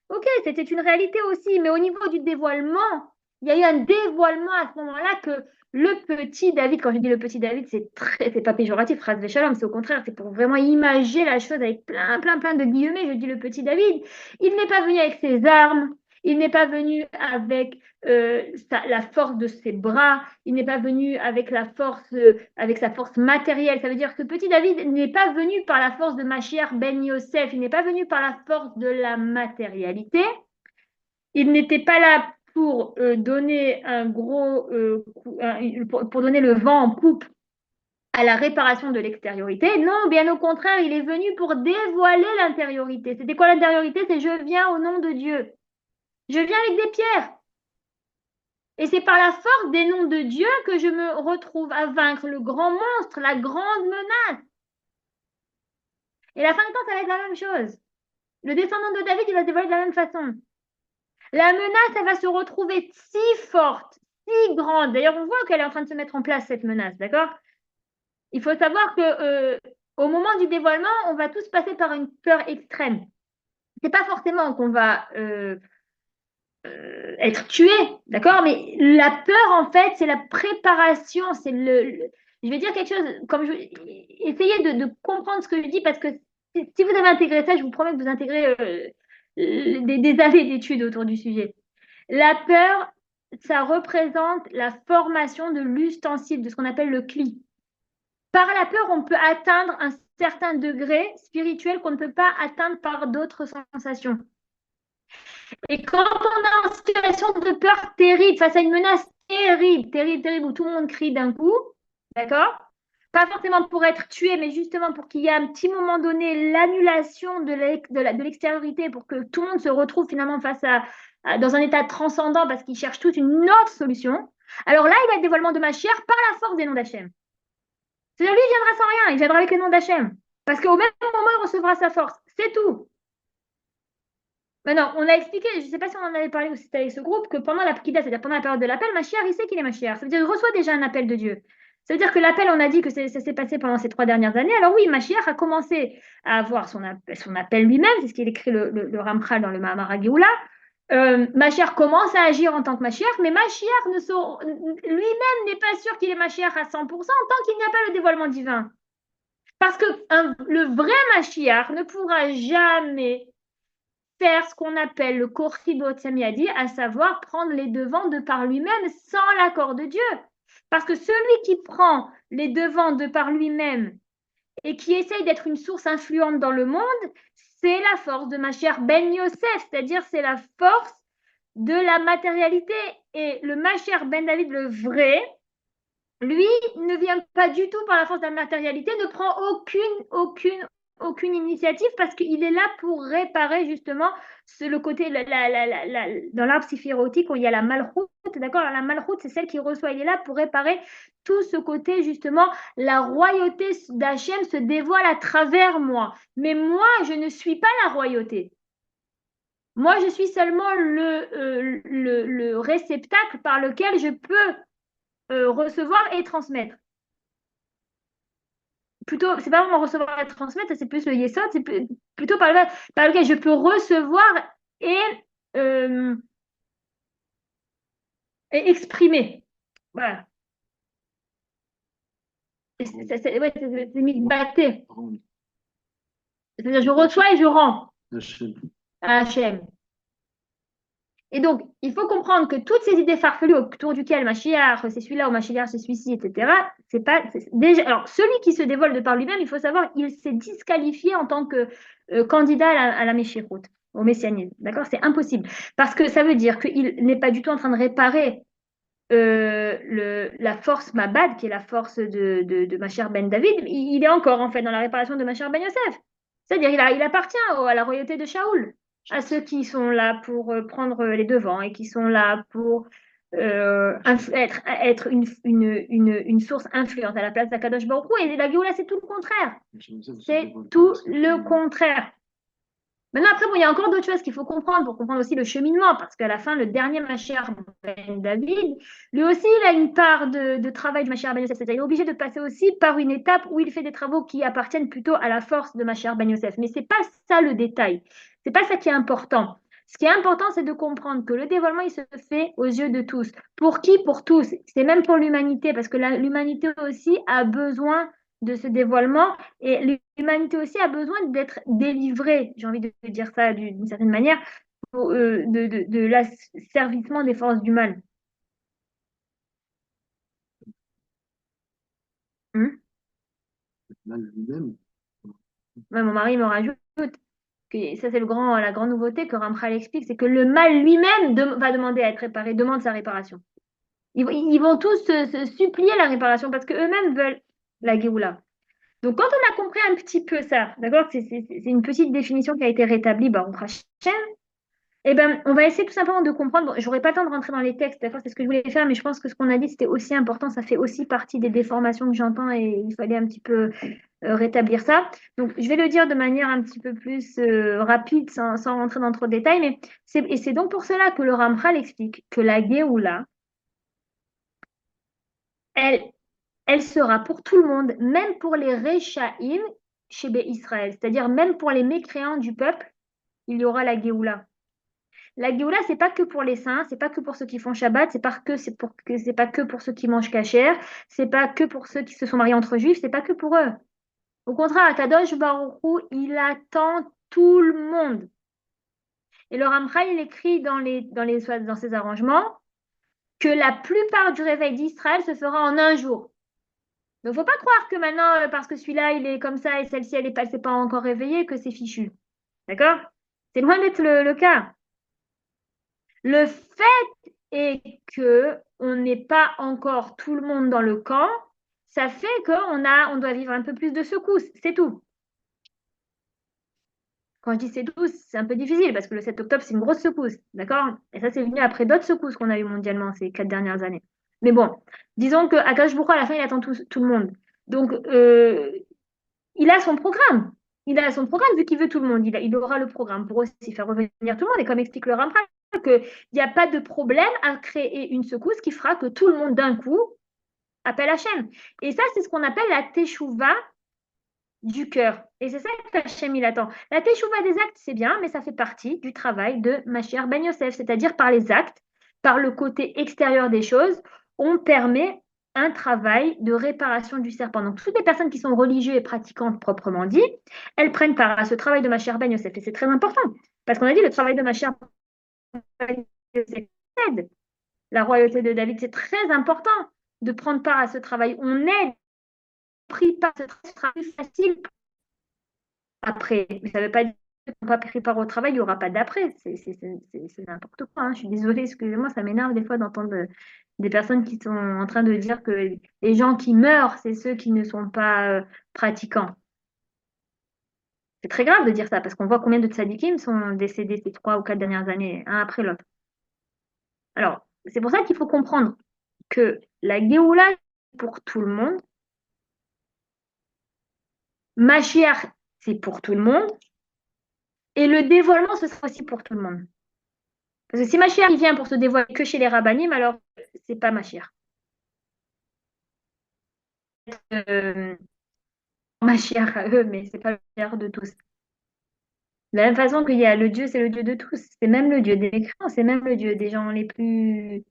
ok, c'était une réalité aussi, mais au niveau du dévoilement, il y a eu un dévoilement à ce moment-là que le petit David, quand je dis le petit David, c'est pas péjoratif, phrase shalom, c'est au contraire, c'est pour vraiment imager la chose avec plein de guillemets, je dis le petit David, il n'est pas venu avec ses armes, il n'est pas venu avec la force de ses bras, il n'est pas venu avec avec sa force matérielle. Ça veut dire que petit David n'est pas venu par la force de Mashiach ben Yosef, il n'est pas venu par la force de la matérialité. Il n'était pas là pour donner pour donner le vent en poupe à la réparation de l'extériorité. Non, bien au contraire, il est venu pour dévoiler l'intériorité. C'était quoi l'intériorité? C'est je viens au nom de Dieu. Je viens avec des pierres. Et c'est par la force des noms de Dieu que je me retrouve à vaincre le grand monstre, la grande menace. Et la fin de temps, ça va être la même chose. Le descendant de David, il va se dévoiler de la même façon. La menace, elle va se retrouver si forte, si grande. D'ailleurs, on voit qu'elle est en train de se mettre en place, cette menace, d'accord? Il faut savoir que au moment du dévoilement, on va tous passer par une peur extrême. C'est pas forcément qu'on va être tué, d'accord? Mais la peur, en fait, c'est la préparation, c'est je vais dire quelque chose, essayez de comprendre ce que je dis, parce que si vous avez intégré ça, je vous promets que vous intégrez des années d'études autour du sujet. La peur, ça représente la formation de l'ustensile, de ce qu'on appelle le cli. Par la peur, on peut atteindre un certain degré spirituel qu'on ne peut pas atteindre par d'autres sensations. Et quand on est en situation de peur terrible, face à une menace terrible, où tout le monde crie d'un coup, d'accord? Pas forcément pour être tué, mais justement pour qu'il y ait un petit moment donné l'annulation de l'extériorité, pour que tout le monde se retrouve finalement dans un état transcendant parce qu'ils cherchent toute une autre solution. Alors là, il va y a le dévoilement de Mashiach par la force des noms d'Hachem. C'est-à-dire, lui, il viendra sans rien, il viendra avec le nom d'Hachem. Parce qu'au même moment, il recevra sa force. C'est tout. Maintenant, on a expliqué, je ne sais pas si on en avait parlé ou si c'était avec ce groupe, que pendant la Pkida, c'est-à-dire pendant la période de l'appel, Mashiach, il sait qu'il est Mashiach. Ça veut dire qu'il reçoit déjà un appel de Dieu. Ça veut dire que l'appel, on a dit que ça s'est passé pendant ces 3 dernières années. Alors oui, Mashiach a commencé à avoir son appel lui-même, c'est ce qu'il écrit le Ramchal dans le Mahamar Géoula. Mashiach commence à agir en tant que Mashiach, mais Mashiach lui-même n'est pas sûr qu'il est Mashiach à 100% tant qu'il n'y a pas le dévoilement divin. Parce que le vrai Mashiach ne pourra jamais faire ce qu'on appelle le Korchibot Samiadi, à savoir prendre les devants de par lui-même sans l'accord de Dieu. Parce que celui qui prend les devants de par lui-même et qui essaye d'être une source influente dans le monde, c'est la force de Mashiach ben Yosef, c'est-à-dire c'est la force de la matérialité. Et le Mashiach ben David, le vrai, lui, ne vient pas du tout par la force de la matérialité, ne prend aucune initiative parce qu'il est là pour réparer justement le côté, dans l'arbre siphirotique où il y a la malchoute, d'accord? La malchoute, c'est celle qui reçoit, il est là pour réparer tout ce côté justement, la royauté d'Hachem se dévoile à travers moi. Mais moi, je ne suis pas la royauté. Moi, je suis seulement le réceptacle par lequel je peux recevoir et transmettre. Plutôt, c'est pas vraiment recevoir et transmettre, c'est plus le yesod, c'est plutôt par lequel je peux recevoir et, euh, et exprimer. Voilà. Ouais, c'est mikbaté. C'est-à-dire, je reçois et je rends à Hachem. Et donc, il faut comprendre que toutes ces idées farfelues autour duquel Mashiach, c'est celui-là, ou Mashiach, c'est celui-ci, etc., déjà. Alors, celui qui se dévoile de par lui-même, il faut savoir, il s'est disqualifié en tant que candidat à la Meshirout, au messianisme. D'accord? C'est impossible. Parce que ça veut dire qu'il n'est pas du tout en train de réparer la force Mabad, qui est la force de Mashiach ben David. Il est encore, en fait, dans la réparation de Mashiach ben Yosef. C'est-à-dire, il appartient à la royauté de Shaoul, à ceux qui sont là pour prendre les devants et qui sont là pour être une source influente à la place d'Akadosh Baruch Hu. Et la Géoula, c'est tout le contraire. C'est tout le contraire. Maintenant, après, bon, il y a encore d'autres choses qu'il faut comprendre pour comprendre aussi le cheminement, parce qu'à la fin, le dernier Mashiach ben David, lui aussi, il a une part de travail de Mashiach ben Yosef. C'est-à-dire, il est obligé de passer aussi par une étape où il fait des travaux qui appartiennent plutôt à la force de Mashiach ben Yosef. Mais ce n'est pas ça le détail. Ce n'est pas ça qui est important. Ce qui est important, c'est de comprendre que le dévoilement, il se fait aux yeux de tous. Pour qui? Pour tous. C'est même pour l'humanité, parce que l'humanité aussi a besoin de ce dévoilement et l'humanité aussi a besoin d'être délivrée, j'ai envie de dire ça d'une certaine manière, de l'asservissement des forces du mal. Ouais, mon mari me rajoute que ça c'est la grande nouveauté que Ramchal explique, c'est que le mal lui-même va demander à être réparé, demande sa réparation. Ils vont tous se supplier la réparation parce qu'eux-mêmes veulent la Géoula. Donc, quand on a compris un petit peu ça, d'accord, c'est une petite définition qui a été rétablie, Baruch Hashem, eh ben, on va essayer tout simplement de comprendre. Bon, j'aurais pas le temps de rentrer dans les textes, d'accord, c'est ce que je voulais faire, mais je pense que ce qu'on a dit, c'était aussi important. Ça fait aussi partie des déformations que j'entends et il fallait un petit peu rétablir ça. Donc, je vais le dire de manière un petit peu plus rapide, sans rentrer dans trop de détails, mais c'est donc pour cela que le Ramchal explique que la Géoula, elle, elle sera pour tout le monde, même pour les Rechaïm chez Israël, c'est-à-dire même pour les mécréants du peuple, il y aura la Géoula. La Géoula, c'est pas que pour les saints, c'est pas que pour ceux qui font Shabbat, c'est pas que pour ceux qui mangent kasher, c'est pas que pour ceux qui se sont mariés entre juifs, c'est pas que pour eux. Au contraire, Akadosh Baruch Hu, il attend tout le monde. Et le Ramchal, il écrit dans ses arrangements que la plupart du réveil d'Israël se fera en un jour. Donc, il ne faut pas croire que maintenant, parce que celui-là, il est comme ça et celle-ci, elle ne s'est pas encore réveillée, que c'est fichu. D'accord? C'est loin d'être le cas. Le fait est qu'on n'est pas encore tout le monde dans le camp. Ça fait qu'on doit vivre un peu plus de secousses. C'est tout. Quand je dis c'est tout, c'est un peu difficile parce que le 7 octobre, c'est une grosse secousse. D'accord? Et ça, c'est venu après d'autres secousses qu'on a eues mondialement ces 4 dernières années. Mais bon, disons qu'Akadosh Baruch Hu, à la fin, il attend tout le monde. Donc, il a son programme. Il a son programme vu qu'il veut tout le monde. Il aura le programme pour aussi faire revenir tout le monde. Et comme explique le Ramchal, qu'il n'y a pas de problème à créer une secousse qui fera que tout le monde d'un coup appelle Hachem. Et ça, c'est ce qu'on appelle la teshuva du cœur. Et c'est ça qu'Hachem, il attend. La teshuva des actes, c'est bien, mais ça fait partie du travail de Mashiach ben Yosef. C'est-à-dire par les actes, par le côté extérieur des choses, on permet un travail de réparation du serpent. Donc, toutes les personnes qui sont religieuses et pratiquantes proprement dit, elles prennent part à ce travail de Mashiach ben Yosef. Et c'est très important. Parce qu'on a dit le travail de Mashiach ben Yosef aide la royauté de David. C'est très important de prendre part à ce travail. On aide, pris par ce travail facile après. Mais ça ne veut pas dire qu'on n'a pas pris part au travail, il n'y aura pas d'après. C'est n'importe quoi. Hein. Je suis désolée, excusez-moi, ça m'énerve des fois d'entendre des personnes qui sont en train de dire que les gens qui meurent, c'est ceux qui ne sont pas pratiquants. C'est très grave de dire ça, parce qu'on voit combien de tzadikim sont décédés ces 3 ou 4 dernières années, un après l'autre. Alors, c'est pour ça qu'il faut comprendre que la Géoula est pour tout le monde. Mashiach, c'est pour tout le monde. Et le dévoilement, ce sera aussi pour tout le monde. Parce que si Mashiach il vient pour se dévoiler que chez les rabbinim, alors c'est pas Mashiach. Mashiach à eux, mais c'est pas le Mashiach de tous. De la même façon qu'il y a le Dieu, c'est le Dieu de tous. C'est même le Dieu des mécréants, c'est même le Dieu des gens les plus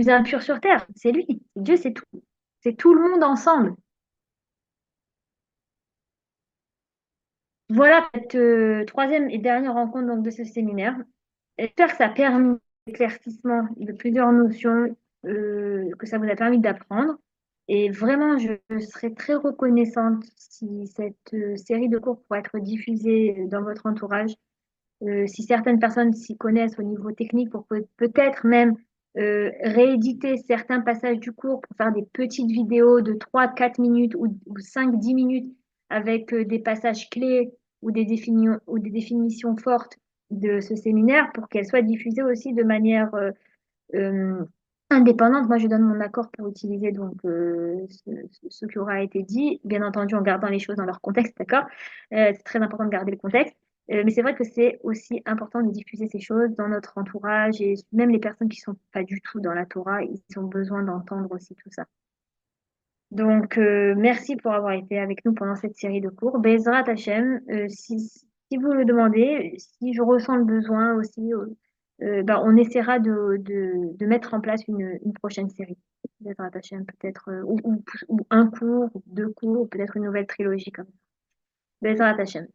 impurs sur terre. C'est lui. Dieu, c'est tout. C'est tout le monde ensemble. Voilà cette troisième et dernière rencontre donc, de ce séminaire. J'espère que ça a permis l'éclaircissement de plusieurs notions que ça vous a permis d'apprendre. Et vraiment, je serais très reconnaissante si cette série de cours pourrait être diffusée dans votre entourage. Si certaines personnes s'y connaissent au niveau technique, pour peut-être même rééditer certains passages du cours pour faire des petites vidéos de 3-4 minutes ou 5-10 minutes avec des passages clés ou des définitions fortes de ce séminaire pour qu'elles soient diffusées aussi de manière euh, indépendante. Moi, je donne mon accord pour utiliser donc ce qui aura été dit, bien entendu en gardant les choses dans leur contexte, d'accord? C'est très important de garder le contexte. Mais c'est vrai que c'est aussi important de diffuser ces choses dans notre entourage et même les personnes qui sont pas du tout dans la Torah, ils ont besoin d'entendre aussi tout ça. Donc, merci pour avoir été avec nous pendant cette série de cours. Bezrat Hachem, si vous le demandez, si je ressens le besoin aussi, ben, on essaiera de mettre en place une prochaine série. Bezrat Hachem, peut-être, ou un cours, ou 2 cours, ou peut-être une nouvelle trilogie comme ça. Bezrat Hachem.